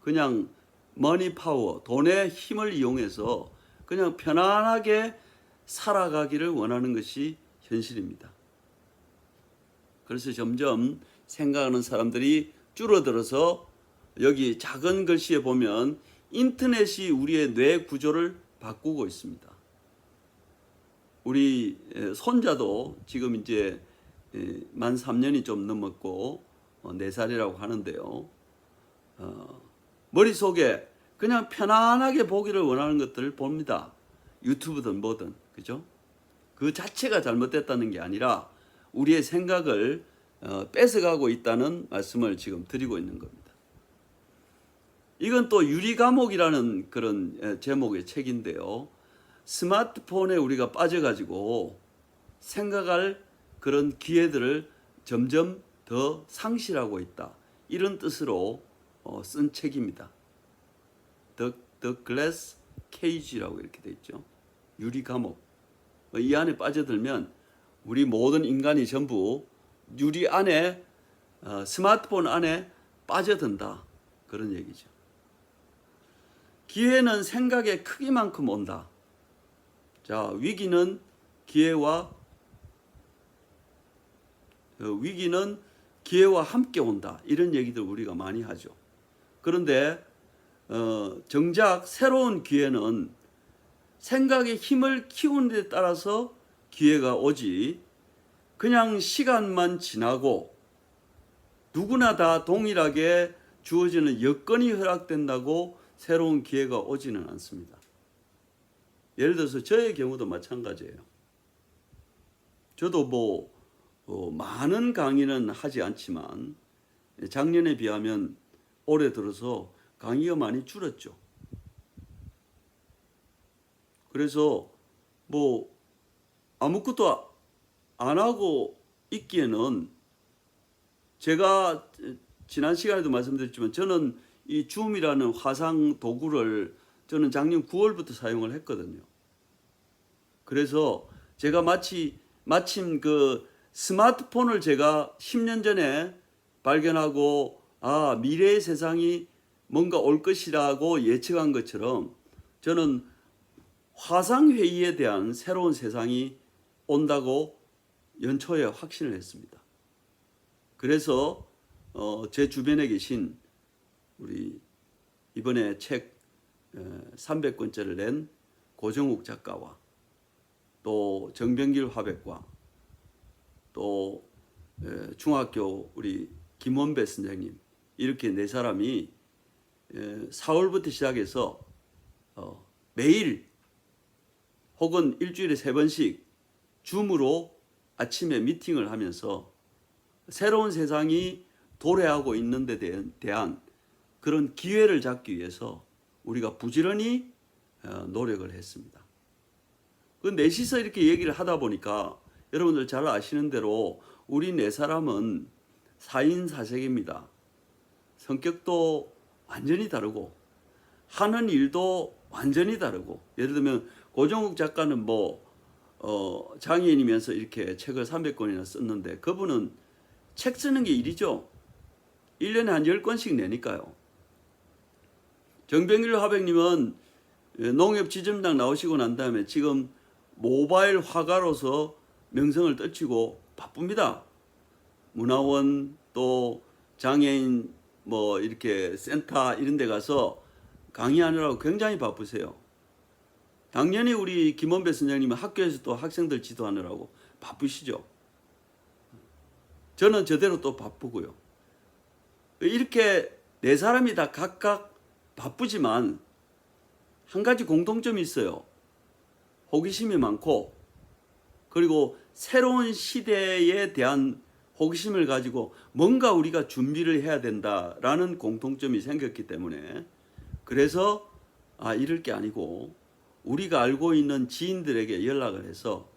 그냥 머니 파워, 돈의 힘을 이용해서 그냥 편안하게 살아가기를 원하는 것이 현실입니다. 그래서 점점 생각하는 사람들이 줄어들어서 여기 작은 글씨에 보면 인터넷이 우리의 뇌 구조를 바꾸고 있습니다. 우리 손자도 지금 이제 만 3년이 좀 넘었고 4살이라고 하는데요. 머릿속에 그냥 편안하게 보기를 원하는 것들을 봅니다. 유튜브든 뭐든, 그죠? 그 자체가 잘못됐다는 게 아니라 우리의 생각을 뺏어가고 있다는 말씀을 지금 드리고 있는 겁니다. 이건 또 유리감옥이라는 그런 제목의 책인데요. 스마트폰에 우리가 빠져가지고 생각할 그런 기회들을 점점 더 상실하고 있다. 이런 뜻으로 쓴 책입니다. The Glass Cage라고 이렇게 돼 있죠. 유리 감옥. 이 안에 빠져들면 우리 모든 인간이 전부 유리 안에 스마트폰 안에 빠져든다. 그런 얘기죠. 기회는 생각의 크기만큼 온다. 자, 위기는 기회와 함께 온다. 이런 얘기들 우리가 많이 하죠. 그런데 정작 새로운 기회는 생각의 힘을 키우는 데 따라서 기회가 오지 그냥 시간만 지나고 누구나 다 동일하게 주어지는 여건이 허락된다고 새로운 기회가 오지는 않습니다. 예를 들어서 저의 경우도 마찬가지예요. 저도 많은 강의는 하지 않지만 작년에 비하면 올해 들어서 강의가 많이 줄었죠. 그래서 아무것도 안 하고 있기에는 제가 지난 시간에도 말씀드렸지만 저는 이 줌이라는 화상 도구를 저는 작년 9월부터 사용을 했거든요. 그래서 제가 마침 그 스마트폰을 제가 10년 전에 발견하고 미래의 세상이 뭔가 올 것이라고 예측한 것처럼 저는 화상회의에 대한 새로운 세상이 온다고 연초에 확신을 했습니다. 그래서 제 주변에 계신 우리 이번에 책 300권째를 낸 고정욱 작가와 또 정병길 화백과 또 중학교 우리 김원배 선생님 이렇게 네 사람이 4월부터 시작해서 매일 혹은 일주일에 3번씩 줌으로 아침에 미팅을 하면서 새로운 세상이 도래하고 있는 데 대한 그런 기회를 잡기 위해서 우리가 부지런히 노력을 했습니다. 그 넷이서 이렇게 얘기를 하다 보니까 여러분들 잘 아시는 대로 우리 네 사람은 4인 4색입니다. 성격도 완전히 다르고 하는 일도 완전히 다르고, 예를 들면 고정욱 작가는 장애인이면서 이렇게 책을 300권이나 썼는데 그분은 책 쓰는 게 일이죠. 1년에 한 10권씩 내니까요. 정병길 화백님은 농협지점장 나오시고 난 다음에 지금 모바일 화가로서 명성을 떨치고 바쁩니다. 문화원 또 장애인 이렇게 센터 이런 데 가서 강의하느라고 굉장히 바쁘세요. 당연히 우리 김원배 선생님은 학교에서 또 학생들 지도하느라고 바쁘시죠. 저는 저대로 또 바쁘고요. 이렇게 네 사람이 다 각각 바쁘지만 한 가지 공통점이 있어요. 호기심이 많고, 그리고 새로운 시대에 대한 호기심을 가지고 뭔가 우리가 준비를 해야 된다라는 공통점이 생겼기 때문에, 그래서 이럴 게 아니고 우리가 알고 있는 지인들에게 연락을 해서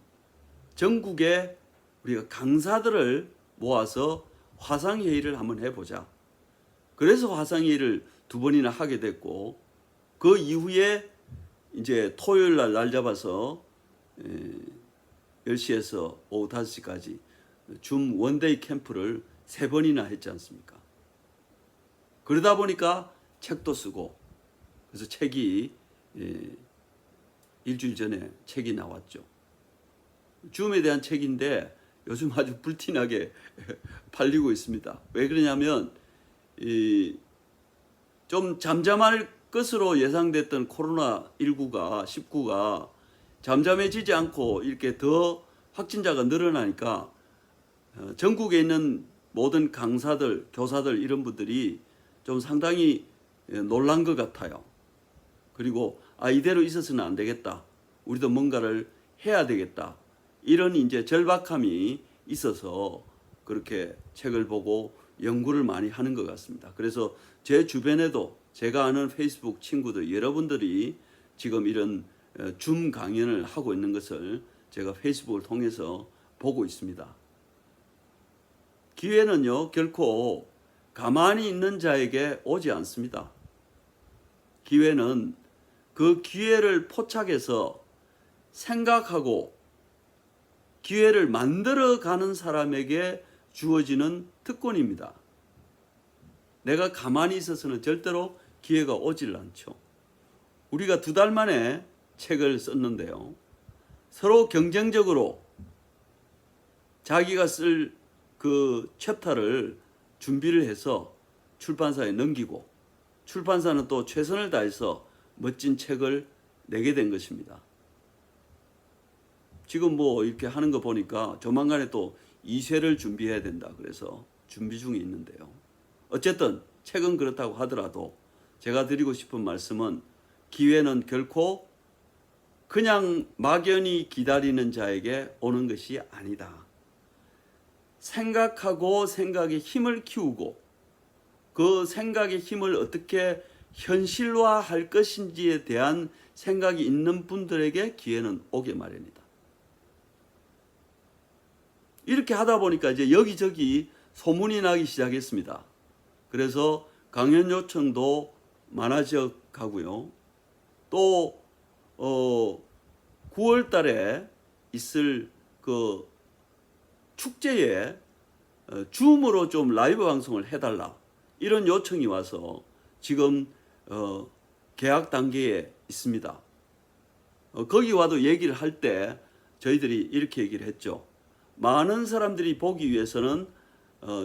전국에 우리가 강사들을 모아서 화상회의를 한번 해보자. 그래서 화상회의를 2번이나 하게 됐고, 그 이후에 이제 토요일 날 잡아서 10시에서 오후 5시까지 줌 원데이 캠프를 3번이나 했지 않습니까? 그러다 보니까 책도 쓰고, 그래서 책이 일주일 전에 책이 나왔죠. 줌에 대한 책인데 요즘 아주 불티나게 팔리고 있습니다. 왜 그러냐면 좀 잠잠할 것으로 예상됐던 코로나19가 잠잠해지지 않고 이렇게 더 확진자가 늘어나니까 전국에 있는 모든 강사들, 교사들 이런 분들이 좀 상당히 놀란 것 같아요. 그리고 이대로 있어서는 안 되겠다. 우리도 뭔가를 해야 되겠다. 이런 이제 절박함이 있어서 그렇게 책을 보고 연구를 많이 하는 것 같습니다. 그래서 제 주변에도 제가 아는 페이스북 친구들 여러분들이 지금 이런 줌 강연을 하고 있는 것을 제가 페이스북을 통해서 보고 있습니다. 기회는요, 결코 가만히 있는 자에게 오지 않습니다. 기회는 그 기회를 포착해서 생각하고 기회를 만들어가는 사람에게 주어지는 특권입니다. 내가 가만히 있어서는 절대로 기회가 오질 않죠. 우리가 2달 만에 책을 썼는데요. 서로 경쟁적으로 자기가 쓸 그 챕터를 준비를 해서 출판사에 넘기고, 출판사는 또 최선을 다해서 멋진 책을 내게 된 것입니다. 지금 이렇게 하는 거 보니까 조만간에 또 2쇄를 준비해야 된다. 그래서 준비 중에 있는데요. 어쨌든 책은 그렇다고 하더라도 제가 드리고 싶은 말씀은 기회는 결코 그냥 막연히 기다리는 자에게 오는 것이 아니다. 생각하고 생각의 힘을 키우고 그 생각의 힘을 어떻게 현실화할 것인지에 대한 생각이 있는 분들에게 기회는 오게 마련이다. 이렇게 하다 보니까 이제 여기저기 소문이 나기 시작했습니다. 그래서 강연 요청도 많아져 가고요. 또 9월 달에 있을 그 축제에 줌으로 좀 라이브 방송을 해달라 이런 요청이 와서 지금 계약 단계에 있습니다. 거기 와도 얘기를 할 때 저희들이 이렇게 얘기를 했죠. 많은 사람들이 보기 위해서는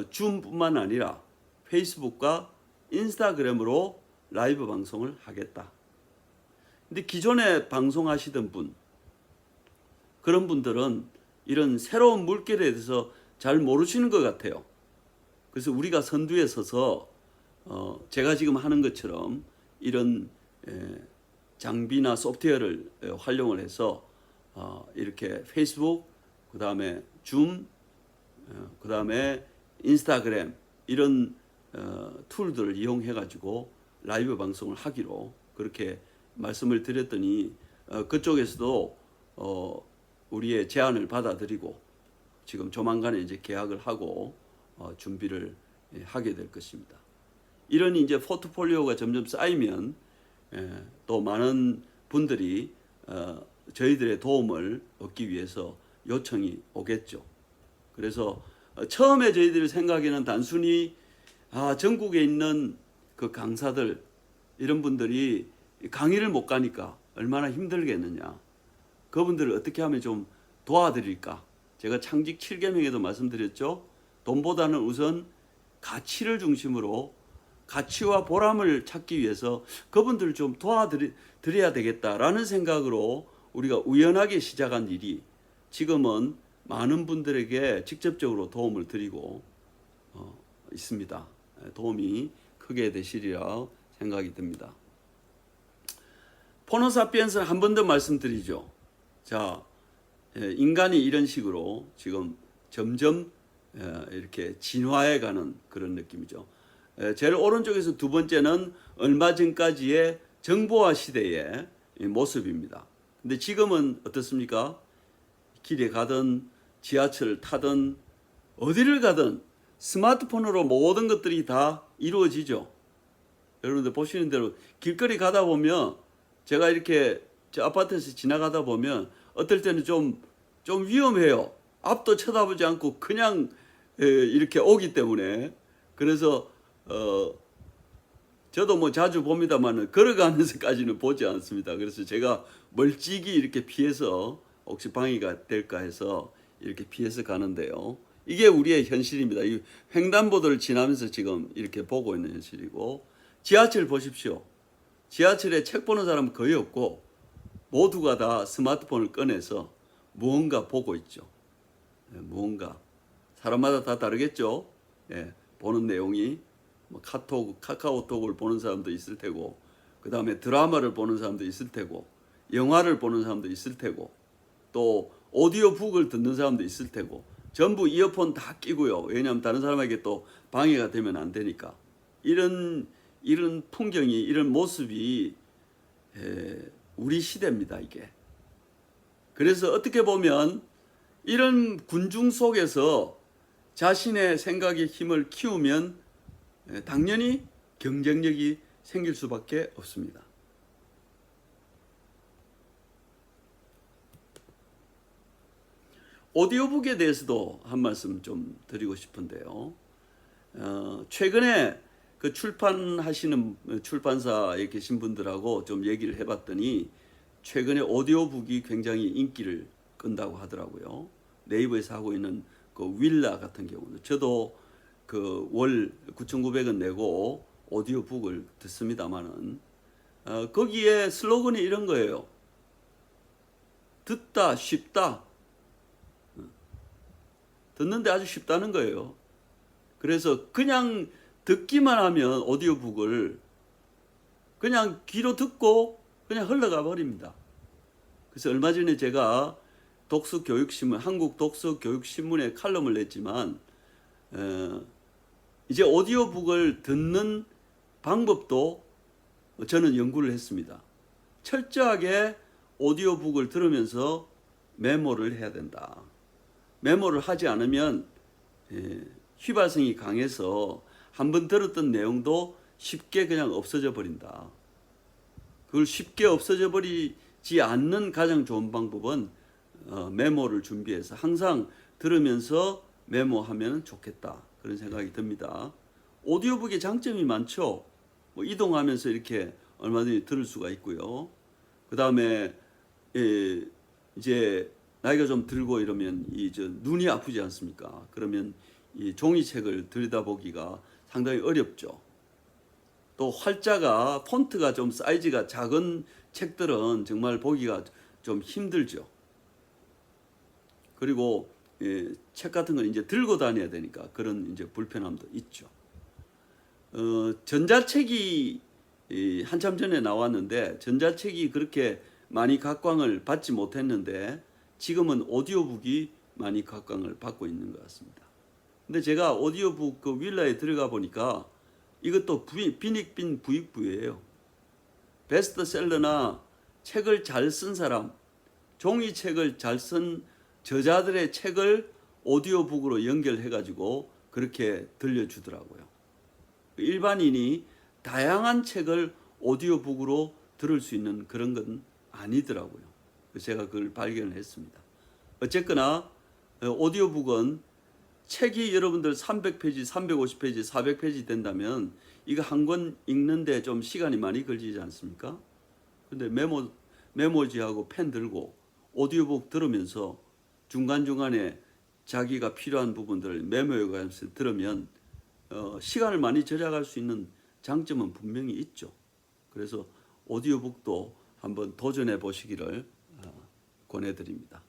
줌뿐만 아니라 페이스북과 인스타그램으로 라이브 방송을 하겠다. 근데 기존에 방송하시던 분, 그런 분들은 이런 새로운 물결에 대해서 잘 모르시는 것 같아요. 그래서 우리가 선두에 서서 제가 지금 하는 것처럼 이런 장비나 소프트웨어를 활용을 해서 이렇게 페이스북, 그 다음에 줌, 그 다음에 인스타그램 이런 툴들을 이용해 가지고 라이브 방송을 하기로 그렇게 말씀을 드렸더니 그쪽에서도 우리의 제안을 받아들이고 지금 조만간에 이제 계약을 하고 준비를 하게 될 것입니다. 이런 이제 포트폴리오가 점점 쌓이면 또 많은 분들이 저희들의 도움을 얻기 위해서 요청이 오겠죠. 그래서 처음에 저희들이 생각에는 단순히 전국에 있는 그 강사들 이런 분들이 강의를 못 가니까 얼마나 힘들겠느냐. 그분들을 어떻게 하면 좀 도와드릴까. 제가 창직 7계명에도 말씀드렸죠. 돈보다는 우선 가치를 중심으로 가치와 보람을 찾기 위해서 그분들을 좀 도와드려야 되겠다라는 생각으로 우리가 우연하게 시작한 일이 지금은 많은 분들에게 직접적으로 도움을 드리고 있습니다. 도움이 크게 되시리라 생각이 듭니다. 호모사피엔스는 한 번 더 말씀드리죠. 자, 인간이 이런 식으로 지금 점점 이렇게 진화해가는 그런 느낌이죠. 제일 오른쪽에서 두 번째는 얼마 전까지의 정보화 시대의 모습입니다. 근데 지금은 어떻습니까? 길에 가든 지하철을 타든 어디를 가든 스마트폰으로 모든 것들이 다 이루어지죠. 여러분들 보시는 대로 길거리 가다 보면 제가 이렇게 저 아파트에서 지나가다 보면 어떨 때는 좀 위험해요. 앞도 쳐다보지 않고 그냥 이렇게 오기 때문에. 그래서 저도 뭐 자주 봅니다만 걸어가면서까지는 보지 않습니다. 그래서 제가 멀찍이 이렇게 피해서 혹시 방해가 될까 해서 이렇게 피해서 가는데요. 이게 우리의 현실입니다. 이 횡단보도를 지나면서 지금 이렇게 보고 있는 현실이고, 지하철 보십시오. 지하철에 책 보는 사람은 거의 없고 모두가 다 스마트폰을 꺼내서 무언가 보고 있죠. 무언가 사람마다 다 다르겠죠. 보는 내용이 뭐 카카오톡을 보는 사람도 있을 테고, 그 다음에 드라마를 보는 사람도 있을 테고, 영화를 보는 사람도 있을 테고, 또 오디오북을 듣는 사람도 있을 테고, 전부 이어폰 다 끼고요. 왜냐하면 다른 사람에게 또 방해가 되면 안 되니까. 이런 풍경이, 이런 모습이 우리 시대입니다, 이게. 그래서 어떻게 보면 이런 군중 속에서 자신의 생각의 힘을 키우면 당연히 경쟁력이 생길 수밖에 없습니다. 오디오북에 대해서도 한 말씀 좀 드리고 싶은데요. 최근에 그 출판하시는 출판사에 계신 분들하고 좀 얘기를 해봤더니 최근에 오디오북이 굉장히 인기를 끈다고 하더라고요. 네이버에서 하고 있는 그 윌라 같은 경우는 저도 그 월 9,900원 내고 오디오북을 듣습니다만은 거기에 슬로건이 이런 거예요. 듣다 쉽다. 듣는데 아주 쉽다는 거예요. 그래서 그냥 듣기만 하면 오디오북을 그냥 귀로 듣고 그냥 흘러가 버립니다. 그래서 얼마 전에 제가 독서교육신문, 한국 독서교육신문에 칼럼을 냈지만 이제 오디오북을 듣는 방법도 저는 연구를 했습니다. 철저하게 오디오북을 들으면서 메모를 해야 된다. 메모를 하지 않으면 휘발성이 강해서 한번 들었던 내용도 쉽게 그냥 없어져 버린다. 그걸 쉽게 없어져 버리지 않는 가장 좋은 방법은 메모를 준비해서 항상 들으면서 메모하면 좋겠다. 그런 생각이 듭니다. 오디오북의 장점이 많죠. 뭐 이동하면서 이렇게 얼마든지 들을 수가 있고요. 그 다음에 이제 나이가 좀 들고 이러면 눈이 아프지 않습니까? 그러면 이 종이책을 들여다보기가 상당히 어렵죠. 또 활자가 폰트가 좀 사이즈가 작은 책들은 정말 보기가 좀 힘들죠. 그리고 책 같은 건 이제 들고 다녀야 되니까 그런 이제 불편함도 있죠. 전자책이 한참 전에 나왔는데 전자책이 그렇게 많이 각광을 받지 못했는데 지금은 오디오북이 많이 각광을 받고 있는 것 같습니다. 근데 제가 오디오북 그 윌라에 들어가 보니까 이것도 빈익빈 부익부예요. 베스트셀러나 책을 잘 쓴 사람, 종이책을 잘 쓴 저자들의 책을 오디오북으로 연결해가지고 그렇게 들려주더라고요. 일반인이 다양한 책을 오디오북으로 들을 수 있는 그런 건 아니더라고요. 제가 그걸 발견을 했습니다. 어쨌거나 오디오북은 책이 여러분들 300페이지, 350페이지, 400페이지 된다면 이거 한 권 읽는데 좀 시간이 많이 걸리지 않습니까? 근데 메모지하고 펜 들고 오디오북 들으면서 중간중간에 자기가 필요한 부분들을 메모해가면서 들으면 시간을 많이 절약할 수 있는 장점은 분명히 있죠. 그래서 오디오북도 한번 도전해 보시기를 권해드립니다.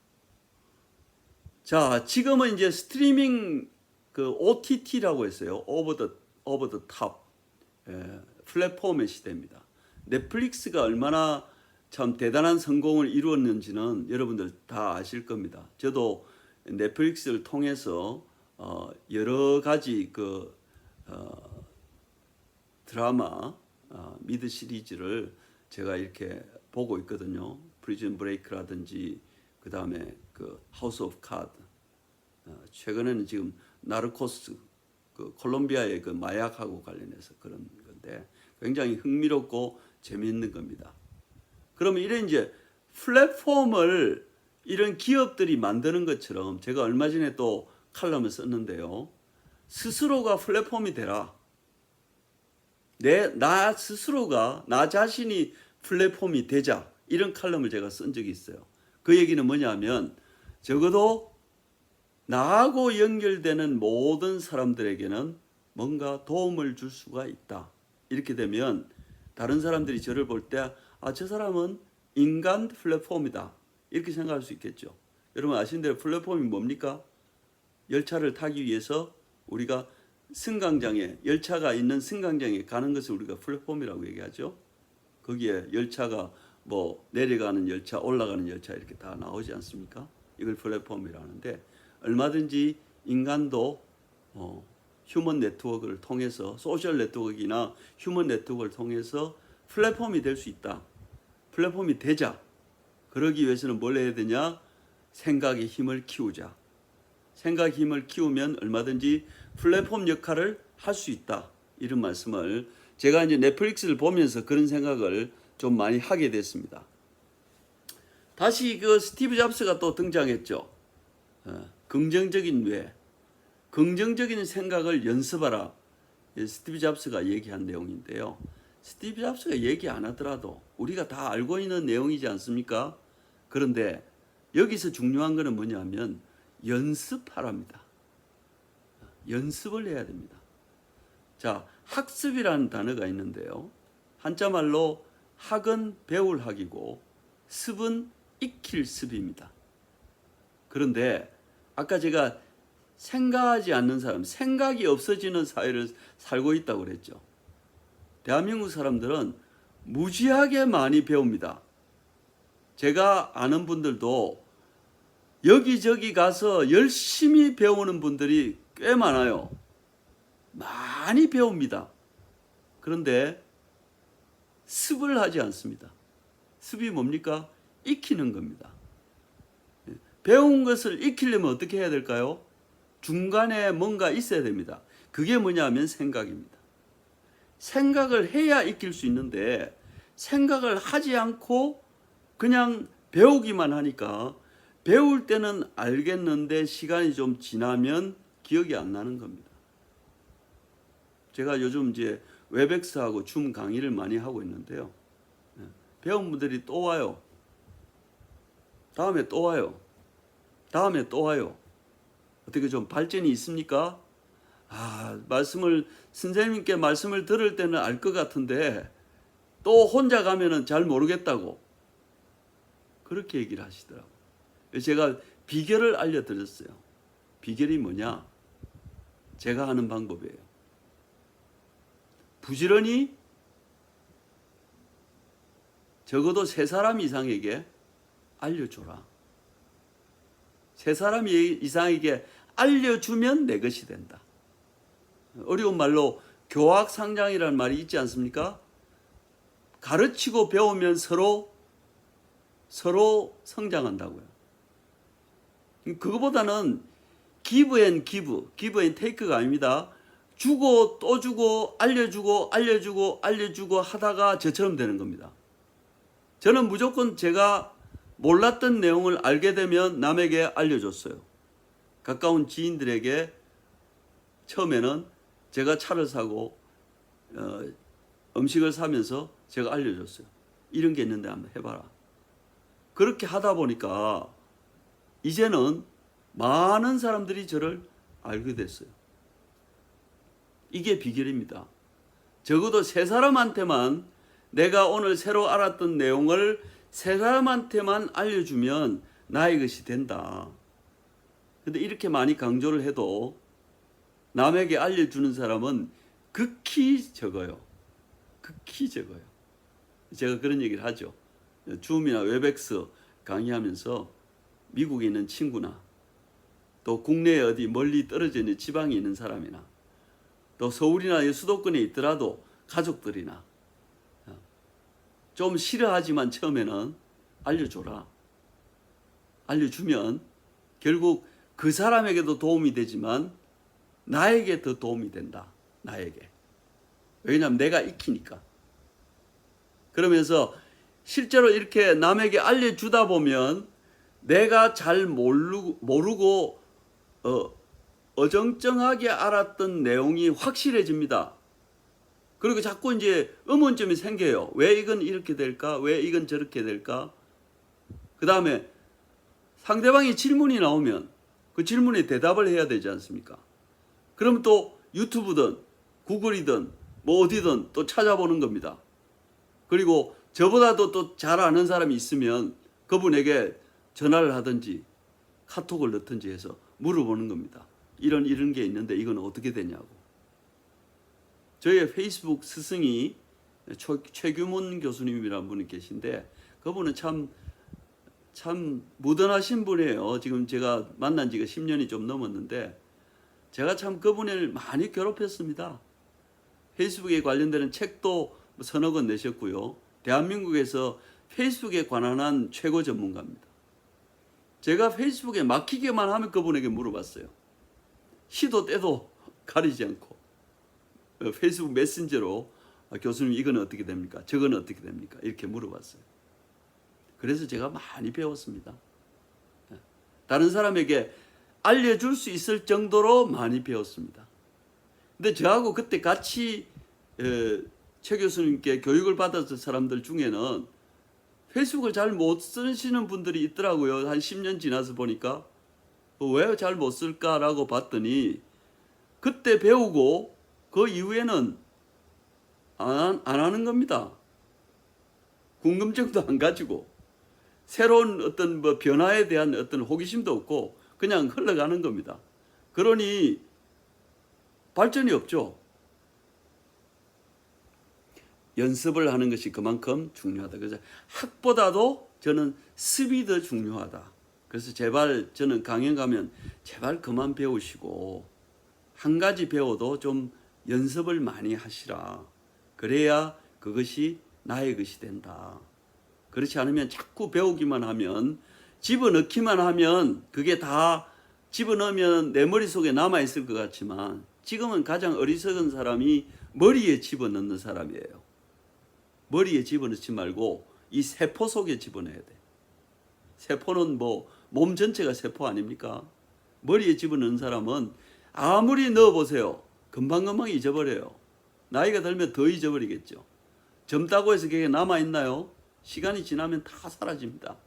자, 지금은 이제 스트리밍 그 OTT라고 했어요. 오버 더 탑 플랫폼의 시대입니다. 넷플릭스가 얼마나 참 대단한 성공을 이루었는지는 여러분들 다 아실 겁니다. 저도 넷플릭스를 통해서 여러 가지 그 드라마 미드 시리즈를 제가 이렇게 보고 있거든요. 프리즌 브레이크라든지 그 다음에 그 하우스 오브 카드, 최근에는 지금 나르코스, 그 콜롬비아의 그 마약하고 관련해서 그런 건데 굉장히 흥미롭고 재미있는 겁니다. 그러면 이런 이제 플랫폼을 이런 기업들이 만드는 것처럼 제가 얼마 전에 또 칼럼을 썼는데요. 스스로가 플랫폼이 되라. 나 스스로가 나 자신이 플랫폼이 되자. 이런 칼럼을 제가 쓴 적이 있어요. 그 얘기는 뭐냐면 적어도 나하고 연결되는 모든 사람들에게는 뭔가 도움을 줄 수가 있다. 이렇게 되면 다른 사람들이 저를 볼 때 저 사람은 인간 플랫폼이다. 이렇게 생각할 수 있겠죠. 여러분 아시는 대로 플랫폼이 뭡니까? 열차를 타기 위해서 우리가 승강장에 열차가 있는 승강장에 가는 것을 우리가 플랫폼이라고 얘기하죠. 거기에 열차가 뭐 내려가는 열차, 올라가는 열차 이렇게 다 나오지 않습니까? 이걸 플랫폼이라고 하는데 얼마든지 인간도 휴먼 네트워크를 통해서 소셜 네트워크나 휴먼 네트워크를 통해서 플랫폼이 될 수 있다. 플랫폼이 되자. 그러기 위해서는 뭘 해야 되냐? 생각의 힘을 키우자. 생각의 힘을 키우면 얼마든지 플랫폼 역할을 할 수 있다. 이런 말씀을 제가 이제 넷플릭스를 보면서 그런 생각을 좀 많이 하게 됐습니다. 다시 그 스티브 잡스가 또 등장했죠. 긍정적인 뇌, 긍정적인 생각을 연습하라. 스티브 잡스가 얘기한 내용인데요. 스티브 잡스가 얘기 안 하더라도 우리가 다 알고 있는 내용이지 않습니까? 그런데 여기서 중요한 것은 뭐냐면 연습하랍니다. 연습을 해야 됩니다. 자, 학습이라는 단어가 있는데요. 한자말로 학은 배울 학이고 습은 익힐 습입니다. 그런데 아까 제가 생각하지 않는 사람, 생각이 없어지는 사회를 살고 있다고 그랬죠. 대한민국 사람들은 무지하게 많이 배웁니다. 제가 아는 분들도 여기저기 가서 열심히 배우는 분들이 꽤 많아요. 많이 배웁니다. 그런데 습을 하지 않습니다. 습이 뭡니까? 익히는 겁니다. 배운 것을 익히려면 어떻게 해야 될까요? 중간에 뭔가 있어야 됩니다. 그게 뭐냐면 생각입니다. 생각을 해야 익힐 수 있는데 생각을 하지 않고 그냥 배우기만 하니까 배울 때는 알겠는데 시간이 좀 지나면 기억이 안 나는 겁니다. 제가 요즘 이제 웹엑스하고 줌 강의를 많이 하고 있는데요. 배운 분들이 또 와요. 다음에 또 와요. 다음에 또 와요. 어떻게 좀 발전이 있습니까? 선생님께 말씀을 들을 때는 알 것 같은데 또 혼자 가면은 잘 모르겠다고 그렇게 얘기를 하시더라고요. 제가 비결을 알려드렸어요. 비결이 뭐냐? 제가 하는 방법이에요. 부지런히 적어도 3사람 이상에게 알려줘라. 3사람 이상에게 알려주면 내 것이 된다. 어려운 말로 교학상장이라는 말이 있지 않습니까? 가르치고 배우면 서로 성장한다고요. 그거보다는 give and take가 아닙니다. 주고 또 주고 알려주고 하다가 저처럼 되는 겁니다. 저는 무조건 제가 몰랐던 내용을 알게 되면 남에게 알려줬어요. 가까운 지인들에게 처음에는 제가 차를 사고 음식을 사면서 제가 알려줬어요. 이런 게 있는데 한번 해봐라. 그렇게 하다 보니까 이제는 많은 사람들이 저를 알게 됐어요. 이게 비결입니다. 적어도 3사람한테만 내가 오늘 새로 알았던 내용을 3사람한테만 알려주면 나의 것이 된다. 근데 이렇게 많이 강조를 해도 남에게 알려주는 사람은 극히 적어요. 극히 적어요. 제가 그런 얘기를 하죠. 줌이나 웹엑스 강의하면서 미국에 있는 친구나 또 국내에 어디 멀리 떨어져 있는 지방에 있는 사람이나 또 서울이나 수도권에 있더라도 가족들이나 좀 싫어하지만 처음에는 알려줘라. 알려주면 결국 그 사람에게도 도움이 되지만 나에게 더 도움이 된다. 나에게. 왜냐하면 내가 익히니까. 그러면서 실제로 이렇게 남에게 알려주다 보면 내가 잘 모르고 어정쩡하게 알았던 내용이 확실해집니다. 그리고 자꾸 이제 의문점이 생겨요. 왜 이건 이렇게 될까? 왜 이건 저렇게 될까? 그 다음에 상대방이 질문이 나오면 그 질문에 대답을 해야 되지 않습니까? 그럼 또 유튜브든 구글이든 뭐 어디든 또 찾아보는 겁니다. 그리고 저보다도 또 잘 아는 사람이 있으면 그분에게 전화를 하든지 카톡을 넣든지 해서 물어보는 겁니다. 이런 게 있는데 이건 어떻게 되냐고. 저희의 페이스북 스승이 최규문 교수님이라는 분이 계신데 그분은 참 무던하신 분이에요. 지금 제가 만난 지가 10년이 좀 넘었는데 제가 참 그분을 많이 괴롭혔습니다. 페이스북에 관련되는 책도 서너 권 내셨고요. 대한민국에서 페이스북에 관한 최고 전문가입니다. 제가 페이스북에 막히기만 하면 그분에게 물어봤어요. 시도 때도 가리지 않고 페이스북 메신저로 교수님 이건 어떻게 됩니까? 저건 어떻게 됩니까? 이렇게 물어봤어요. 그래서 제가 많이 배웠습니다. 다른 사람에게 알려줄 수 있을 정도로 많이 배웠습니다. 근데 저하고 그때 같이 최 교수님께 교육을 받았던 사람들 중에는 페이스북을 잘 못 쓰시는 분들이 있더라고요. 한 10년 지나서 보니까 왜 잘 못 쓸까라고 봤더니 그때 배우고 그 이후에는 안 하는 겁니다. 궁금증도 안 가지고 새로운 어떤 변화에 대한 어떤 호기심도 없고 그냥 흘러가는 겁니다. 그러니 발전이 없죠. 연습을 하는 것이 그만큼 중요하다. 그래서 학보다도 저는 습이 더 중요하다. 그래서 제발 저는 강연 가면 제발 그만 배우시고 한 가지 배워도 좀 연습을 많이 하시라. 그래야 그것이 나의 것이 된다. 그렇지 않으면 자꾸 배우기만 하면 집어넣기만 하면 그게 다 집어넣으면 내 머릿속에 남아있을 것 같지만 지금은 가장 어리석은 사람이 머리에 집어넣는 사람이에요. 머리에 집어넣지 말고 이 세포 속에 집어넣어야 돼. 세포는 뭐 몸 전체가 세포 아닙니까? 머리에 집어넣는 사람은 아무리 넣어보세요. 금방금방 잊어버려요. 나이가 들면 더 잊어버리겠죠. 젊다고 해서 그게 남아있나요? 시간이 지나면 다 사라집니다.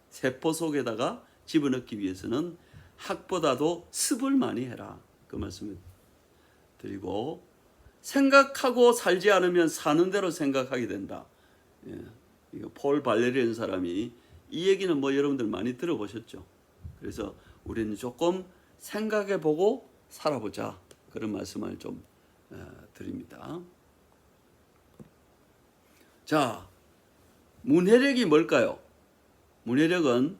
세포 속에다가 집어넣기 위해서는 학보다도 습을 많이 해라. 그 말씀을 드리고, 생각하고 살지 않으면 사는 대로 생각하게 된다. 예, 이거 폴 발레리라는 사람이 이 얘기는 뭐 여러분들 많이 들어보셨죠. 그래서 우리는 조금 생각해보고 살아보자. 그런 말씀을 좀 드립니다. 자, 문해력이 뭘까요? 문해력은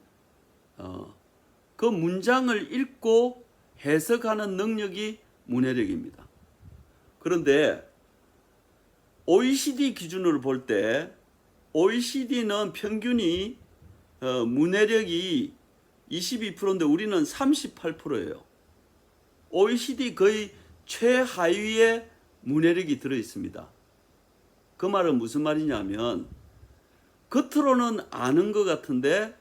그 문장을 읽고 해석하는 능력이 문해력입니다. 그런데 OECD 기준으로 볼 때 OECD는 평균이 문해력이 22%인데 우리는 38%예요. OECD 거의 최하위에 문해력이 들어 있습니다. 그 말은 무슨 말이냐면 겉으로는 아는 것 같은데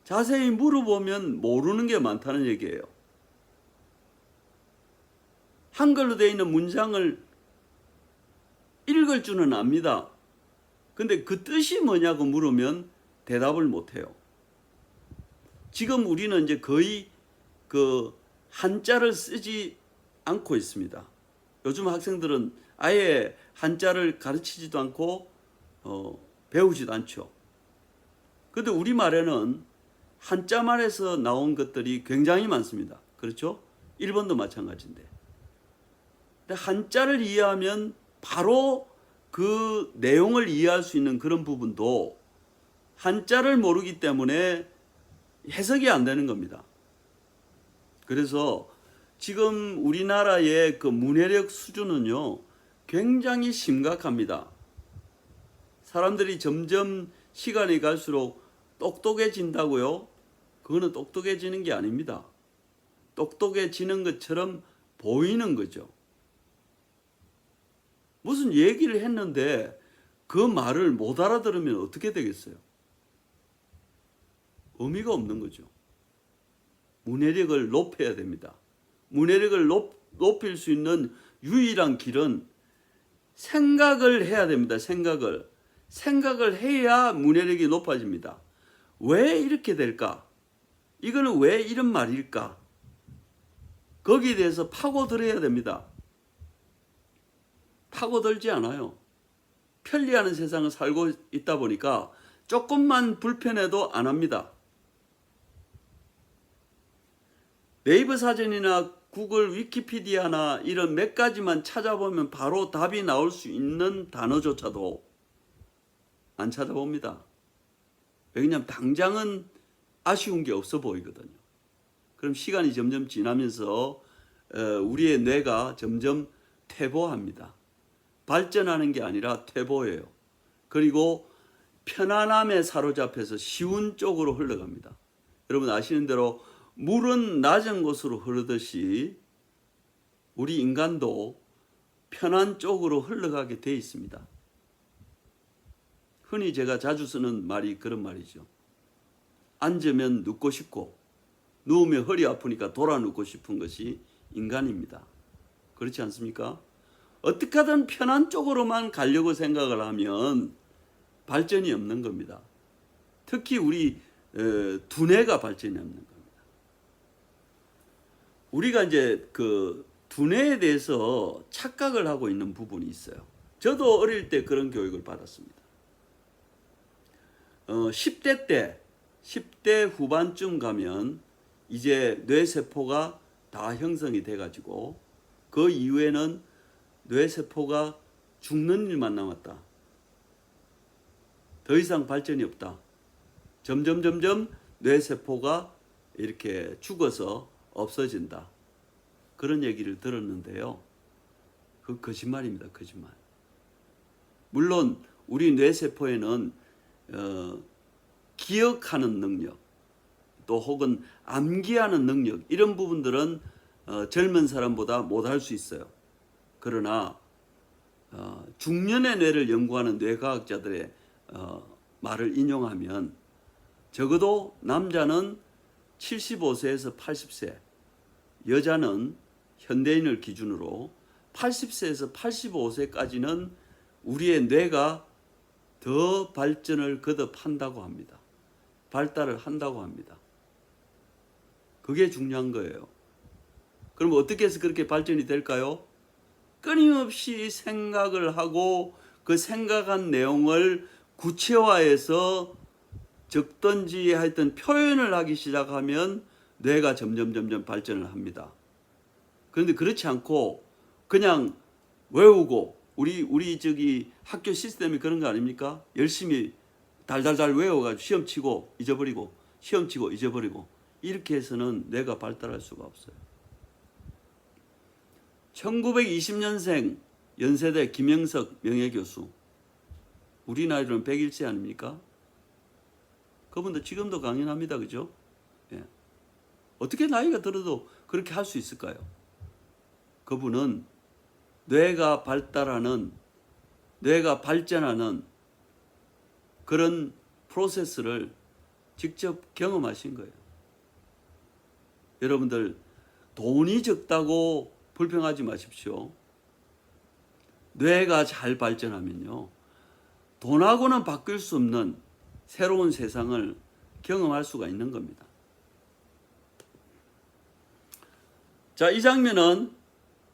자세히 물어보면 모르는 게 많다는 얘기예요. 한글로 되어 있는 문장을 읽을 줄은 압니다. 근데 그 뜻이 뭐냐고 물으면 대답을 못해요. 지금 우리는 이제 거의 그 한자를 쓰지 않고 있습니다. 요즘 학생들은 아예 한자를 가르치지도 않고 배우지도 않죠. 그런데 우리말에는 한자말에서 나온 것들이 굉장히 많습니다. 그렇죠? 일본도 마찬가지인데. 근데 한자를 이해하면 바로 그 내용을 이해할 수 있는 그런 부분도 한자를 모르기 때문에 해석이 안 되는 겁니다. 그래서 지금 우리나라의 그 문해력 수준은요, 굉장히 심각합니다. 사람들이 점점 시간이 갈수록 똑똑해진다고요? 그거는 똑똑해지는 게 아닙니다. 똑똑해지는 것처럼 보이는 거죠. 무슨 얘기를 했는데 그 말을 못 알아들으면 어떻게 되겠어요? 의미가 없는 거죠. 문해력을 높여야 됩니다. 문해력을 높일 수 있는 유일한 길은 생각을 해야 됩니다. 생각을 해야 문해력이 높아집니다. 왜 이렇게 될까? 이거는 왜 이런 말일까? 거기에 대해서 파고들어야 됩니다. 파고들지 않아요. 편리하는 세상을 살고 있다 보니까 조금만 불편해도 안 합니다. 네이버 사전이나 구글 위키피디아나 이런 몇 가지만 찾아보면 바로 답이 나올 수 있는 단어조차도 안 찾아봅니다. 왜냐하면 당장은 아쉬운 게 없어 보이거든요. 그럼 시간이 점점 지나면서 우리의 뇌가 점점 퇴보합니다. 발전하는 게 아니라 퇴보해요. 그리고 편안함에 사로잡혀서 쉬운 쪽으로 흘러갑니다. 여러분 아시는 대로 물은 낮은 곳으로 흐르듯이 우리 인간도 편한 쪽으로 흘러가게 돼 있습니다. 흔히 제가 자주 쓰는 말이 그런 말이죠. 앉으면 눕고 싶고 누우면 허리 아프니까 돌아 눕고 싶은 것이 인간입니다. 그렇지 않습니까? 어떻게 하든 편한 쪽으로만 가려고 생각을 하면 발전이 없는 겁니다. 특히 우리 두뇌가 발전이 없는 겁니다. 우리가 이제 그 두뇌에 대해서 착각을 하고 있는 부분이 있어요. 저도 어릴 때 그런 교육을 받았습니다. 10대 후반쯤 가면 이제 뇌세포가 다 형성이 돼가지고 그 이후에는 뇌세포가 죽는 일만 남았다. 더 이상 발전이 없다. 점점 뇌세포가 이렇게 죽어서 없어진다. 그런 얘기를 들었는데요. 그 거짓말입니다. 거짓말. 물론 우리 뇌세포에는 기억하는 능력, 또 혹은 암기하는 능력 이런 부분들은 젊은 사람보다 못할 수 있어요. 그러나 중년의 뇌를 연구하는 뇌과학자들의 말을 인용하면 적어도 남자는 75세에서 80세, 여자는 현대인을 기준으로 80세에서 85세까지는 우리의 뇌가 더 발전을 거듭한다고 합니다. 발달을 한다고 합니다. 그게 중요한 거예요. 그럼 어떻게 해서 그렇게 발전이 될까요? 끊임없이 생각을 하고 그 생각한 내용을 구체화해서 적든지 하여튼 표현을 하기 시작하면 뇌가 점점 발전을 합니다. 그런데 그렇지 않고 그냥 외우고 우리 저기 학교 시스템이 그런 거 아닙니까? 열심히 달달달 외워가지고 시험 치고 잊어버리고 시험 치고 잊어버리고 이렇게 해서는 뇌가 발달할 수가 없어요. 1920년생 연세대 김영석 명예교수, 우리 나이로는 101세 아닙니까? 그분도 지금도 강연합니다. 그죠? 예. 어떻게 나이가 들어도 그렇게 할 수 있을까요? 그분은 뇌가 발달하는, 뇌가 발전하는 그런 프로세스를 직접 경험하신 거예요. 여러분들 돈이 적다고 불평하지 마십시오. 뇌가 잘 발전하면요, 돈하고는 바뀔 수 없는 새로운 세상을 경험할 수가 있는 겁니다. 자, 이 장면은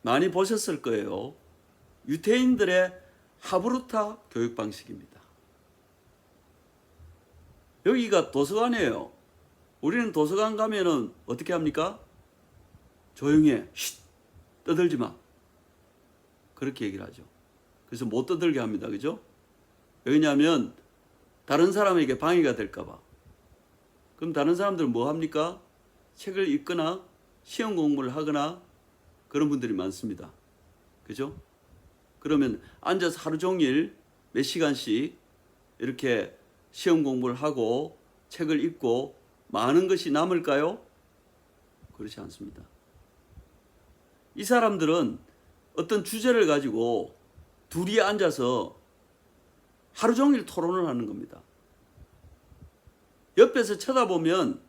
많이 보셨을 거예요. 유태인들의 하브루타 교육 방식입니다. 여기가 도서관이에요. 우리는 도서관 가면은 어떻게 합니까? 조용히 해. 쉿! 떠들지 마. 그렇게 얘기를 하죠. 그래서 못 떠들게 합니다. 그죠? 왜냐하면 다른 사람에게 방해가 될까 봐. 그럼 다른 사람들은 뭐 합니까? 책을 읽거나 시험 공부를 하거나 그런 분들이 많습니다. 그죠? 그러면 앉아서 하루 종일 몇 시간씩 이렇게 시험 공부를 하고 책을 읽고 많은 것이 남을까요? 그렇지 않습니다. 이 사람들은 어떤 주제를 가지고 둘이 앉아서 하루 종일 토론을 하는 겁니다. 옆에서 쳐다보면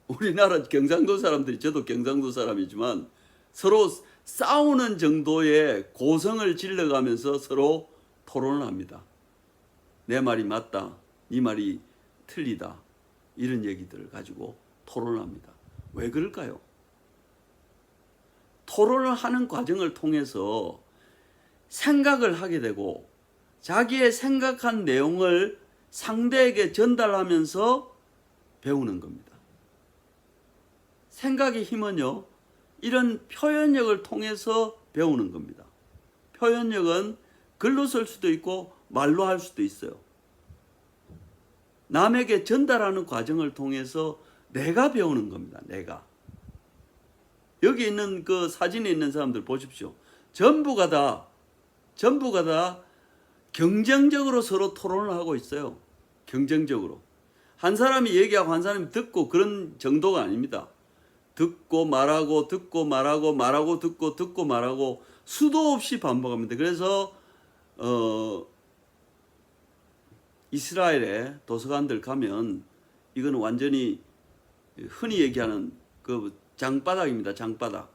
우리나라 경상도 사람들이, 저도 경상도 사람이지만 서로 싸우는 정도의 고성을 질러가면서 서로 토론을 합니다. 내 말이 맞다, 네 말이 틀리다, 이런 얘기들을 가지고 토론을 합니다. 왜 그럴까요? 토론을 하는 과정을 통해서 생각을 하게 되고 자기의 생각한 내용을 상대에게 전달하면서 배우는 겁니다. 생각의 힘은요, 이런 표현력을 통해서 배우는 겁니다. 표현력은 글로 쓸 수도 있고 말로 할 수도 있어요. 남에게 전달하는 과정을 통해서 내가 배우는 겁니다. 내가. 여기 있는 그 사진에 있는 사람들 보십시오. 전부가 다 경쟁적으로 서로 토론을 하고 있어요. 경쟁적으로. 한 사람이 얘기하고 한 사람이 듣고 그런 정도가 아닙니다. 듣고 말하고 듣고 말하고 말하고 듣고 말하고 수도 없이 반복합니다. 그래서 이스라엘의 도서관들 가면 이건 완전히 흔히 얘기하는 그 장바닥입니다. 장바닥.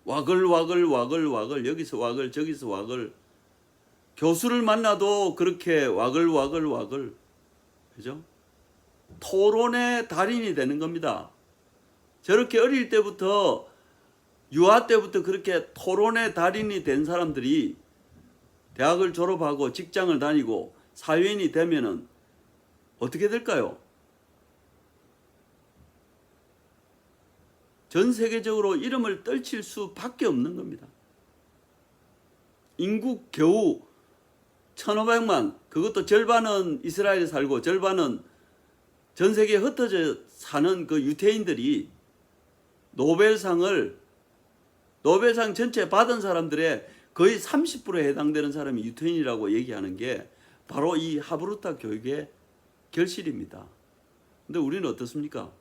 와글 여기서 와글 저기서 와글. 교수를 만나도 그렇게 와글. 그죠? 토론의 달인이 되는 겁니다. 저렇게 어릴 때부터, 유아 때부터 그렇게 토론의 달인이 된 사람들이 대학을 졸업하고 직장을 다니고 사회인이 되면은 어떻게 될까요? 전 세계적으로 이름을 떨칠 수밖에 없는 겁니다. 인구 겨우 1,500만, 그것도 절반은 이스라엘에 살고 절반은 전 세계에 흩어져 사는 그 유태인들이 노벨상 전체 받은 사람들의 거의 30%에 해당되는 사람이 유태인이라고 얘기하는 게 바로 이 하브루타 교육의 결실입니다. 근데 우리는 어떻습니까?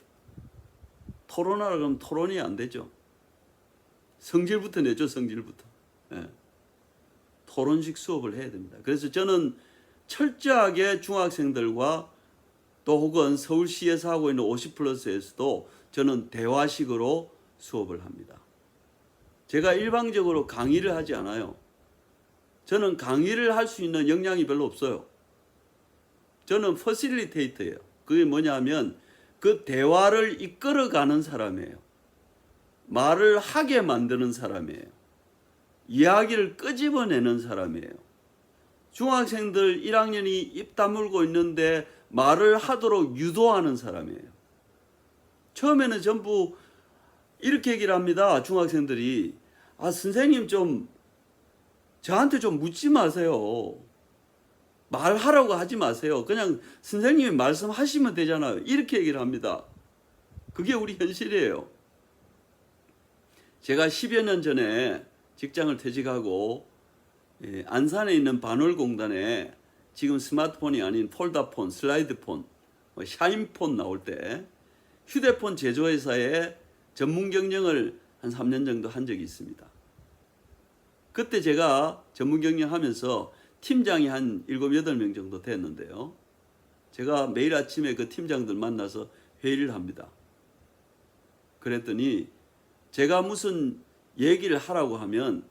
토론하라 그러면 토론이 안 되죠. 성질부터 내죠, 성질부터. 예. 토론식 수업을 해야 됩니다. 그래서 저는 철저하게 중학생들과 또 혹은 서울시에서 하고 있는 50플러스에서도 저는 대화식으로 수업을 합니다. 제가 일방적으로 강의를 하지 않아요. 저는 강의를 할 수 있는 역량이 별로 없어요. 저는 퍼실리테이터예요. 그게 뭐냐면 그 대화를 이끌어가는 사람이에요. 말을 하게 만드는 사람이에요. 이야기를 끄집어내는 사람이에요. 중학생들 1학년이 입 다물고 있는데 말을 하도록 유도하는 사람이에요. 처음에는 전부 이렇게 얘기를 합니다. 중학생들이 선생님 좀 저한테 좀 묻지 마세요. 말하라고 하지 마세요. 그냥 선생님이 말씀하시면 되잖아요. 이렇게 얘기를 합니다. 그게 우리 현실이에요. 제가 10여 년 전에 직장을 퇴직하고 안산에 있는 반월공단에 지금 스마트폰이 아닌 폴더폰, 슬라이드폰, 샤인폰 나올 때 휴대폰 제조회사에 전문 경영을 한 3년 정도 한 적이 있습니다. 그때 제가 전문 경영하면서 팀장이 한 7, 8명 정도 됐는데요. 제가 매일 아침에 그 팀장들 만나서 회의를 합니다. 그랬더니 제가 무슨 얘기를 하라고 하면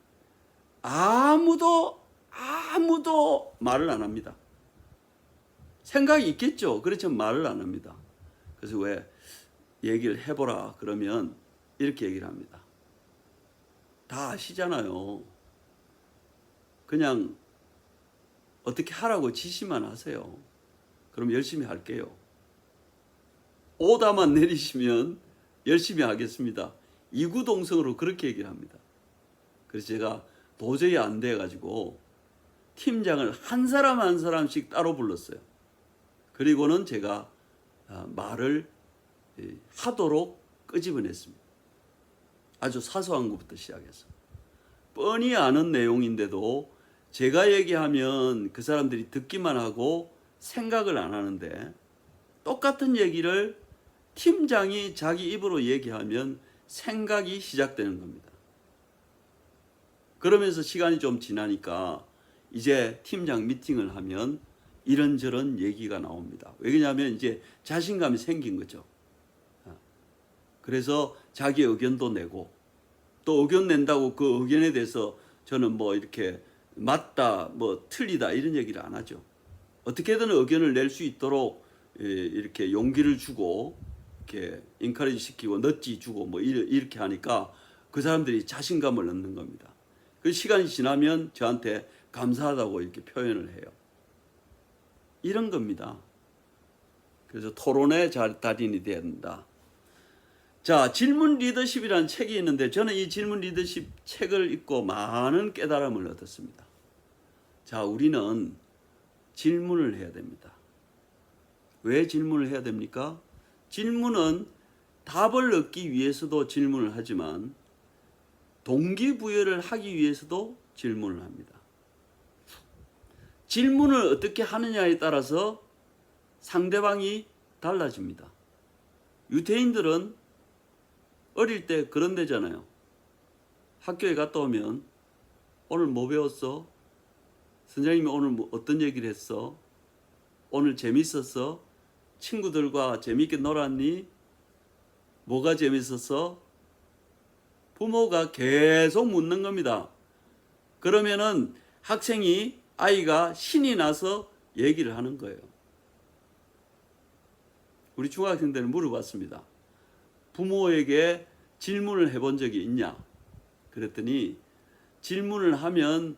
아무도 말을 안 합니다. 생각이 있겠죠. 그렇지만 말을 안 합니다. 그래서 왜 얘기를 해보라 그러면 이렇게 얘기를 합니다. 다 아시잖아요. 그냥 어떻게 하라고 지시만 하세요. 그럼 열심히 할게요. 오다만 내리시면 열심히 하겠습니다. 이구동성으로 그렇게 얘기를 합니다. 그래서 제가 도저히 안 돼가지고 팀장을 한 사람 한 사람씩 따로 불렀어요. 그리고는 제가 말을 하도록 끄집어냈습니다. 아주 사소한 것부터 시작해서. 뻔히 아는 내용인데도 제가 얘기하면 그 사람들이 듣기만 하고 생각을 안 하는데 똑같은 얘기를 팀장이 자기 입으로 얘기하면 생각이 시작되는 겁니다. 그러면서 시간이 좀 지나니까 이제 팀장 미팅을 하면 이런저런 얘기가 나옵니다. 왜냐하면 이제 자신감이 생긴 거죠. 그래서 자기 의견도 내고 또 의견 낸다고 그 의견에 대해서 저는 뭐 이렇게 맞다, 뭐 틀리다 이런 얘기를 안 하죠. 어떻게든 의견을 낼 수 있도록 이렇게 용기를 주고 이렇게 인커리지 시키고 넛지 주고 뭐 이렇게 하니까 그 사람들이 자신감을 얻는 겁니다. 그 시간이 지나면 저한테 감사하다고 이렇게 표현을 해요. 이런 겁니다. 그래서 토론의 달인이 돼야 된다. 자, 질문 리더십이라는 책이 있는데 저는 이 질문 리더십 책을 읽고 많은 깨달음을 얻었습니다. 자, 우리는 질문을 해야 됩니다. 왜 질문을 해야 됩니까? 질문은 답을 얻기 위해서도 질문을 하지만 동기부여를 하기 위해서도 질문을 합니다. 질문을 어떻게 하느냐에 따라서 상대방이 달라집니다. 유태인들은 어릴 때 그런 데잖아요. 학교에 갔다 오면 오늘 뭐 배웠어? 선생님이 오늘 뭐 어떤 얘기를 했어? 오늘 재밌었어? 친구들과 재밌게 놀았니? 뭐가 재밌었어? 부모가 계속 묻는 겁니다. 그러면은 아이가 신이 나서 얘기를 하는 거예요. 우리 중학생들은 물어봤습니다. 부모에게 질문을 해본 적이 있냐? 그랬더니 질문을 하면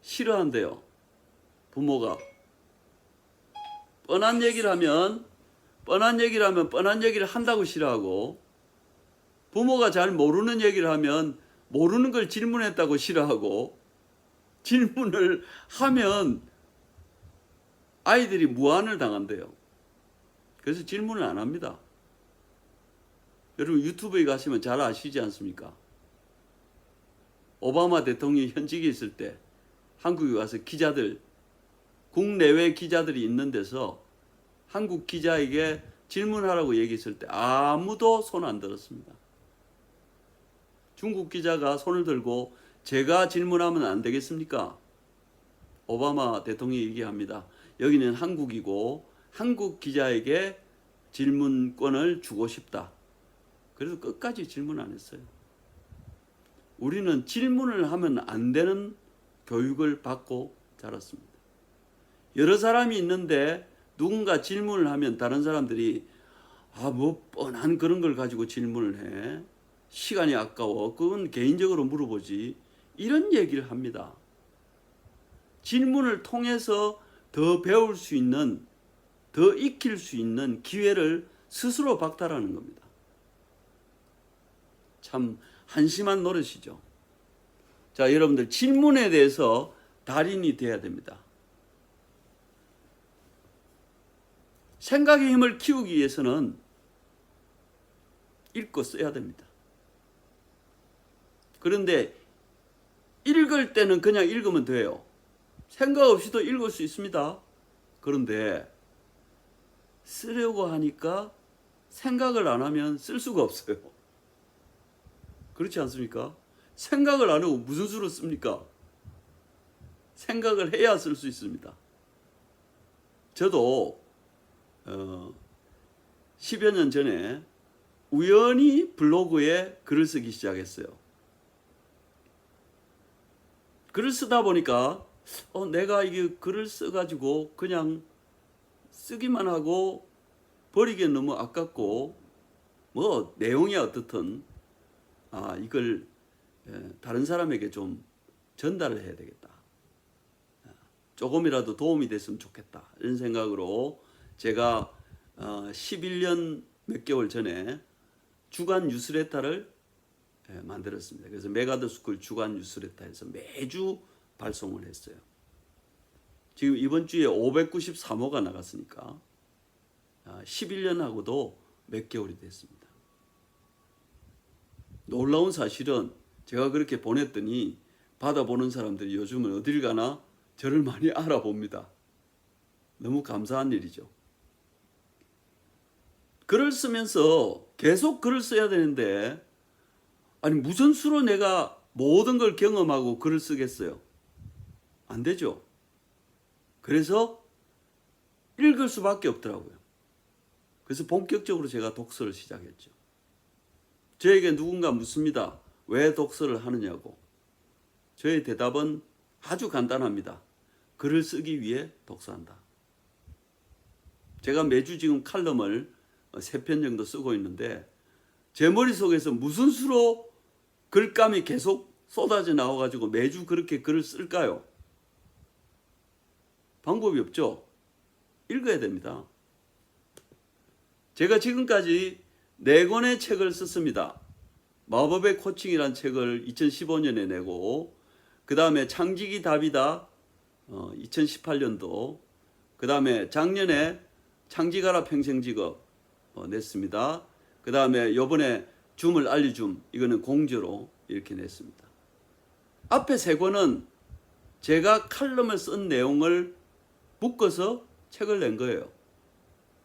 싫어한대요. 부모가. 뻔한 얘기를 하면 뻔한 얘기를 한다고 싫어하고, 부모가 잘 모르는 얘기를 하면 모르는 걸 질문했다고 싫어하고, 질문을 하면 아이들이 무안을 당한대요. 그래서 질문을 안 합니다. 여러분 유튜브에 가시면 잘 아시지 않습니까? 오바마 대통령이 현직에 있을 때 한국에 와서 기자들, 국내외 기자들이 있는 데서 한국 기자에게 질문하라고 얘기했을 때 아무도 손 안 들었습니다. 중국 기자가 손을 들고 제가 질문하면 안 되겠습니까? 오바마 대통령이 얘기합니다. 여기는 한국이고 한국 기자에게 질문권을 주고 싶다. 그래서 끝까지 질문 안 했어요. 우리는 질문을 하면 안 되는 교육을 받고 자랐습니다. 여러 사람이 있는데 누군가 질문을 하면 다른 사람들이 뭐 뻔한 그런 걸 가지고 질문을 해. 시간이 아까워. 그건 개인적으로 물어보지. 이런 얘기를 합니다. 질문을 통해서 더 배울 수 있는, 더 익힐 수 있는 기회를 스스로 박탈하는 겁니다. 참 한심한 노릇이죠. 자, 여러분들 질문에 대해서 달인이 돼야 됩니다. 생각의 힘을 키우기 위해서는 읽고 써야 됩니다. 그런데 읽을 때는 그냥 읽으면 돼요. 생각 없이도 읽을 수 있습니다. 그런데 쓰려고 하니까 생각을 안 하면 쓸 수가 없어요. 그렇지 않습니까? 생각을 안 하고 무슨 수로 씁니까? 생각을 해야 쓸 수 있습니다. 저도 10여 년 전에 우연히 블로그에 글을 쓰기 시작했어요. 글을 쓰다 보니까 내가 이게 글을 써가지고 그냥 쓰기만 하고 버리기엔 너무 아깝고 뭐 내용이 어떻든 이걸 다른 사람에게 좀 전달을 해야 되겠다. 조금이라도 도움이 됐으면 좋겠다. 이런 생각으로 제가 11년 몇 개월 전에 주간 뉴스레터를 만들었습니다. 그래서 메가더스쿨 주간 뉴스레터에서 매주 발송을 했어요. 지금 이번 주에 593호가 나갔으니까 11년하고도 몇 개월이 됐습니다. 놀라운 사실은 제가 그렇게 보냈더니 받아보는 사람들이 요즘은 어딜 가나 저를 많이 알아봅니다. 너무 감사한 일이죠. 글을 쓰면서 계속 글을 써야 되는데 무슨 수로 내가 모든 걸 경험하고 글을 쓰겠어요? 안 되죠. 그래서 읽을 수밖에 없더라고요. 그래서 본격적으로 제가 독서를 시작했죠. 저에게 누군가 묻습니다. 왜 독서를 하느냐고. 저의 대답은 아주 간단합니다. 글을 쓰기 위해 독서한다. 제가 매주 지금 칼럼을 3편 정도 쓰고 있는데 제 머릿속에서 무슨 수로 글감이 계속 쏟아져 나와가지고 매주 그렇게 글을 쓸까요? 방법이 없죠. 읽어야 됩니다. 제가 지금까지 4권의 책을 썼습니다. 마법의 코칭이라는 책을 2015년에 내고 그 다음에 창직이 답이다 2018년도 그 다음에 작년에 창직하라 평생직업 냈습니다. 그 다음에 요번에 줌을 알려줌 이거는 공저로 이렇게 냈습니다. 앞에 3권은 제가 칼럼을 쓴 내용을 묶어서 책을 낸 거예요.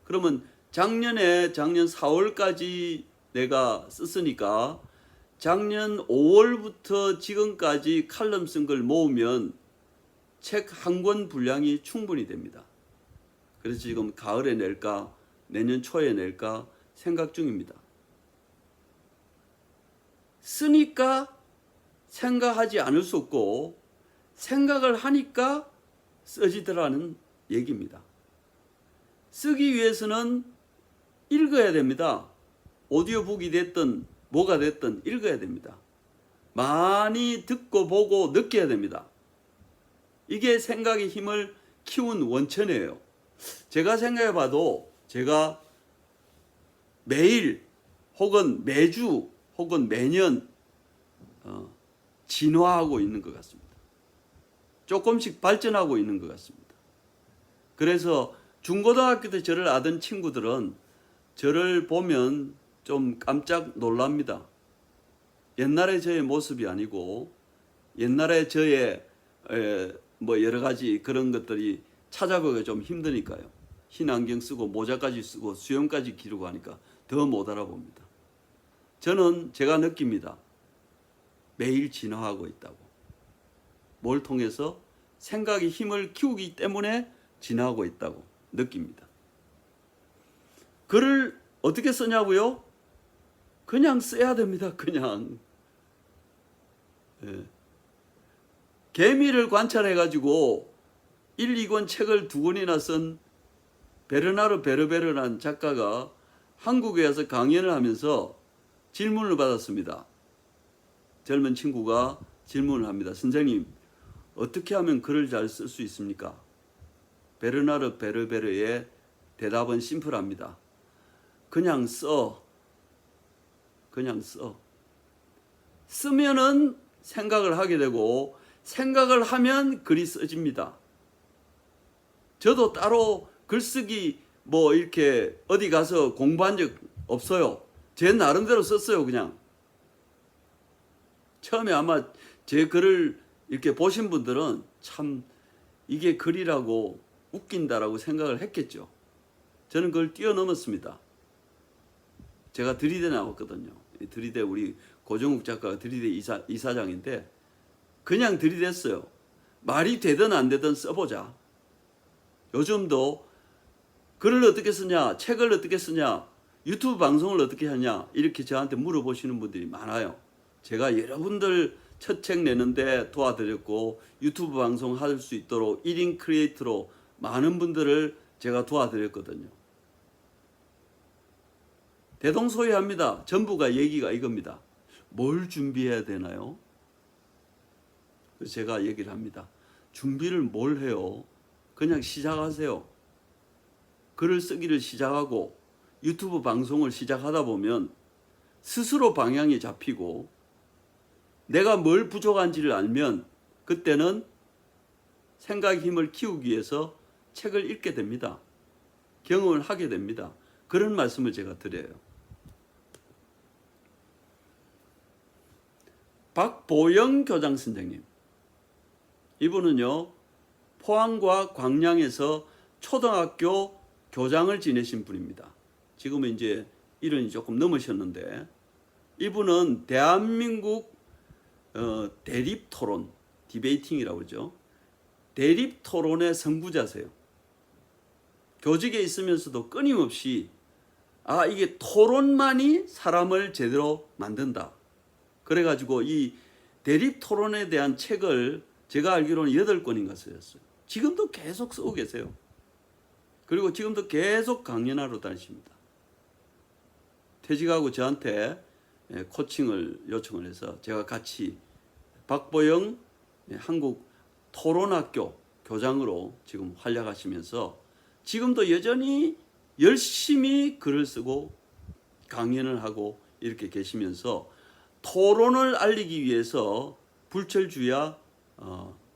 그러면 작년 4월까지 내가 썼으니까 작년 5월부터 지금까지 칼럼 쓴 걸 모으면 책 한 권 분량이 충분히 됩니다. 그래서 지금 가을에 낼까 내년 초에 낼까 생각 중입니다. 쓰니까 생각하지 않을 수 없고 생각을 하니까 써지더라는 얘기입니다. 쓰기 위해서는 읽어야 됩니다. 오디오북이 됐든 뭐가 됐든 읽어야 됩니다. 많이 듣고 보고 느껴야 됩니다. 이게 생각의 힘을 키운 원천이에요. 제가 생각해 봐도 제가 매일 혹은 매주 혹은 매년 진화하고 있는 것 같습니다. 조금씩 발전하고 있는 것 같습니다. 그래서 중고등학교 때 저를 아던 친구들은 저를 보면 좀 깜짝 놀랍니다. 옛날에 저의 모습이 아니고 옛날에 저의 여러 가지 그런 것들이 찾아보기가 좀 힘드니까요. 흰 안경 쓰고 모자까지 쓰고 수염까지 기르고 하니까 더 못 알아봅니다. 저는 제가 느낍니다. 매일 진화하고 있다고. 뭘 통해서? 생각의 힘을 키우기 때문에 지나고 있다고 느낍니다. 글을 어떻게 쓰냐고요? 그냥 써야 됩니다. 그냥. 예. 개미를 관찰해가지고 1, 2권 책을 2권이나 쓴 베르나르 베르베르라는 작가가 한국에 와서 강연을 하면서 질문을 받았습니다. 젊은 친구가 질문을 합니다. 선생님, 어떻게 하면 글을 잘 쓸 수 있습니까? 베르나르 베르베르의 대답은 심플합니다. 그냥 써. 그냥 써. 쓰면은 생각을 하게 되고 생각을 하면 글이 써집니다. 저도 따로 글쓰기 뭐 이렇게 어디 가서 공부한 적 없어요. 제 나름대로 썼어요. 그냥. 처음에 아마 제 글을 이렇게 보신 분들은 참 이게 글이라고 웃긴다라고 생각을 했겠죠. 저는 그걸 뛰어넘었습니다. 제가 들이대 나왔거든요. 들이대 우리 고정욱 작가가 들이대 이사장인데 그냥 들이댔어요. 말이 되든 안 되든 써보자. 요즘도 글을 어떻게 쓰냐, 책을 어떻게 쓰냐, 유튜브 방송을 어떻게 하냐 이렇게 저한테 물어보시는 분들이 많아요. 제가 여러분들 첫 책 내는데 도와드렸고 유튜브 방송 할 수 있도록 1인 크리에이터로 많은 분들을 제가 도와드렸거든요. 대동소이합니다. 전부가 얘기가 이겁니다. 뭘 준비해야 되나요? 그래서 제가 얘기를 합니다. 준비를 뭘 해요? 그냥 시작하세요. 글을 쓰기를 시작하고 유튜브 방송을 시작하다 보면 스스로 방향이 잡히고 내가 뭘 부족한지를 알면 그때는 생각의 힘을 키우기 위해서 책을 읽게 됩니다. 경험을 하게 됩니다. 그런 말씀을 제가 드려요. 박보영 교장 선생님. 이분은요, 포항과 광양에서 초등학교 교장을 지내신 분입니다. 지금은 이제 일흔이 조금 넘으셨는데, 이분은 대한민국 대립토론, 디베이팅이라고 그러죠. 대립토론의 선구자세요. 교직에 있으면서도 끊임없이 이게 토론만이 사람을 제대로 만든다. 그래가지고 이 대립토론에 대한 책을 제가 알기로는 8권인가 쓰셨어요. 지금도 계속 쓰고 계세요. 그리고 지금도 계속 강연하러 다니십니다. 퇴직하고 저한테 코칭을 요청을 해서 제가 같이 박보영 한국 토론학교 교장으로 지금 활약하시면서 지금도 여전히 열심히 글을 쓰고 강연을 하고 이렇게 계시면서 토론을 알리기 위해서 불철주야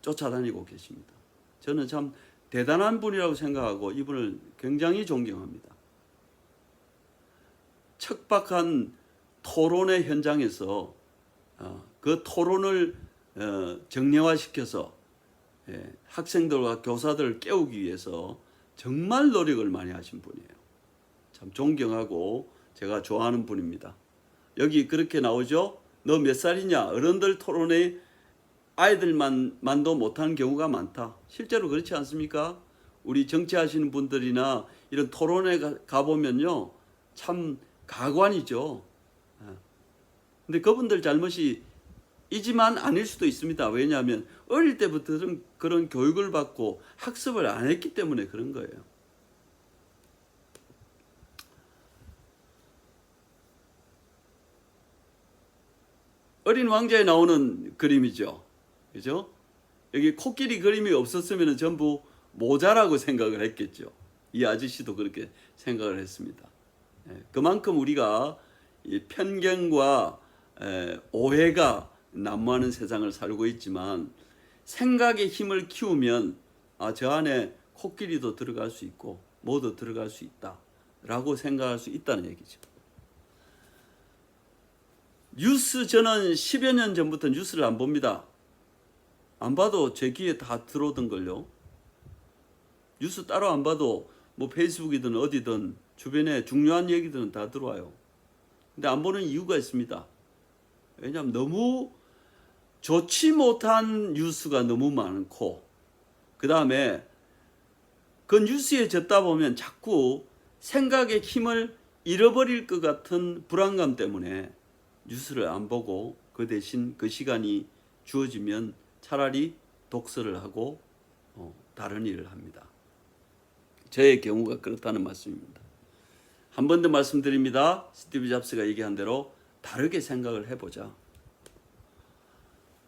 쫓아다니고 계십니다. 저는 참 대단한 분이라고 생각하고 이분을 굉장히 존경합니다. 척박한 토론의 현장에서 그 토론을 정례화시켜서 학생들과 교사들을 깨우기 위해서 정말 노력을 많이 하신 분이에요. 참 존경하고 제가 좋아하는 분입니다. 여기 그렇게 나오죠? 너 몇 살이냐? 어른들 토론에 아이들만도 못하는 경우가 많다. 실제로 그렇지 않습니까? 우리 정치하시는 분들이나 이런 토론에 가보면요. 참 가관이죠. 근데 그분들 잘못이 이지만 아닐 수도 있습니다. 왜냐하면 어릴 때부터 그런 교육을 받고 학습을 안 했기 때문에 그런 거예요. 어린 왕자에 나오는 그림이죠. 그죠? 여기 코끼리 그림이 없었으면 전부 모자라고 생각을 했겠죠. 이 아저씨도 그렇게 생각을 했습니다. 그만큼 우리가 이 편견과 오해가 난무하는 세상을 살고 있지만 생각의 힘을 키우면 저 안에 코끼리도 들어갈 수 있고 뭐도 들어갈 수 있다 라고 생각할 수 있다는 얘기죠. 뉴스 저는 10여 년 전부터 뉴스를 안 봅니다. 안 봐도 제 귀에 다 들어오던걸요. 뉴스 따로 안 봐도 뭐 페이스북이든 어디든 주변에 중요한 얘기들은 다 들어와요. 근데 안 보는 이유가 있습니다. 왜냐하면 너무 좋지 못한 뉴스가 너무 많고, 그 다음에 그 뉴스에 젖다 보면 자꾸 생각의 힘을 잃어버릴 것 같은 불안감 때문에 뉴스를 안 보고 그 대신 그 시간이 주어지면 차라리 독서를 하고 다른 일을 합니다. 저의 경우가 그렇다는 말씀입니다. 한 번 더 말씀드립니다. 스티브 잡스가 얘기한 대로 다르게 생각을 해보자.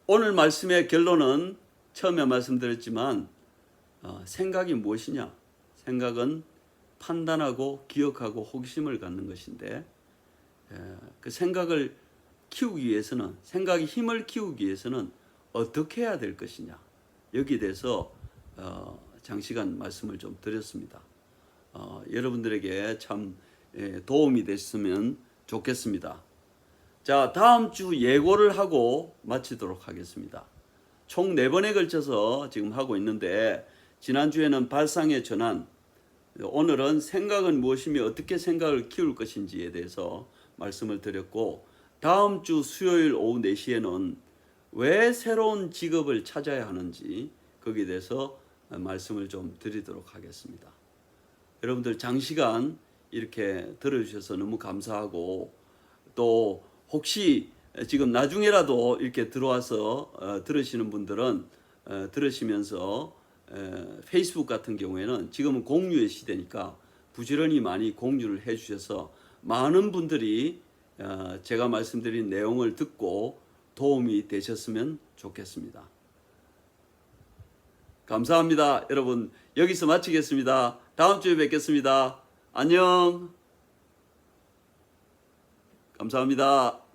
오늘 말씀의 결론은 처음에 말씀드렸지만 생각이 무엇이냐? 생각은 판단하고 기억하고 호기심을 갖는 것인데, 그 생각을 키우기 위해서는, 생각의 힘을 키우기 위해서는 어떻게 해야 될 것이냐, 여기에 대해서 장시간 말씀을 좀 드렸습니다. 여러분들에게 참 도움이 됐으면 좋겠습니다. 자, 다음 주 예고를 하고 마치도록 하겠습니다. 총 4번에 걸쳐서 지금 하고 있는데, 지난주에는 발상의 전환, 오늘은 생각은 무엇이며 어떻게 생각을 키울 것인지에 대해서 말씀을 드렸고, 다음 주 수요일 오후 4시에는 왜 새로운 직업을 찾아야 하는지 거기에 대해서 말씀을 좀 드리도록 하겠습니다. 여러분들 장시간 이렇게 들어주셔서 너무 감사하고, 또 혹시 지금 나중에라도 이렇게 들어와서 들으시는 분들은 들으시면서 페이스북 같은 경우에는 지금은 공유의 시대니까 부지런히 많이 공유를 해주셔서 많은 분들이 제가 말씀드린 내용을 듣고 도움이 되셨으면 좋겠습니다. 감사합니다. 여러분, 여기서 마치겠습니다. 다음 주에 뵙겠습니다. 안녕. 감사합니다.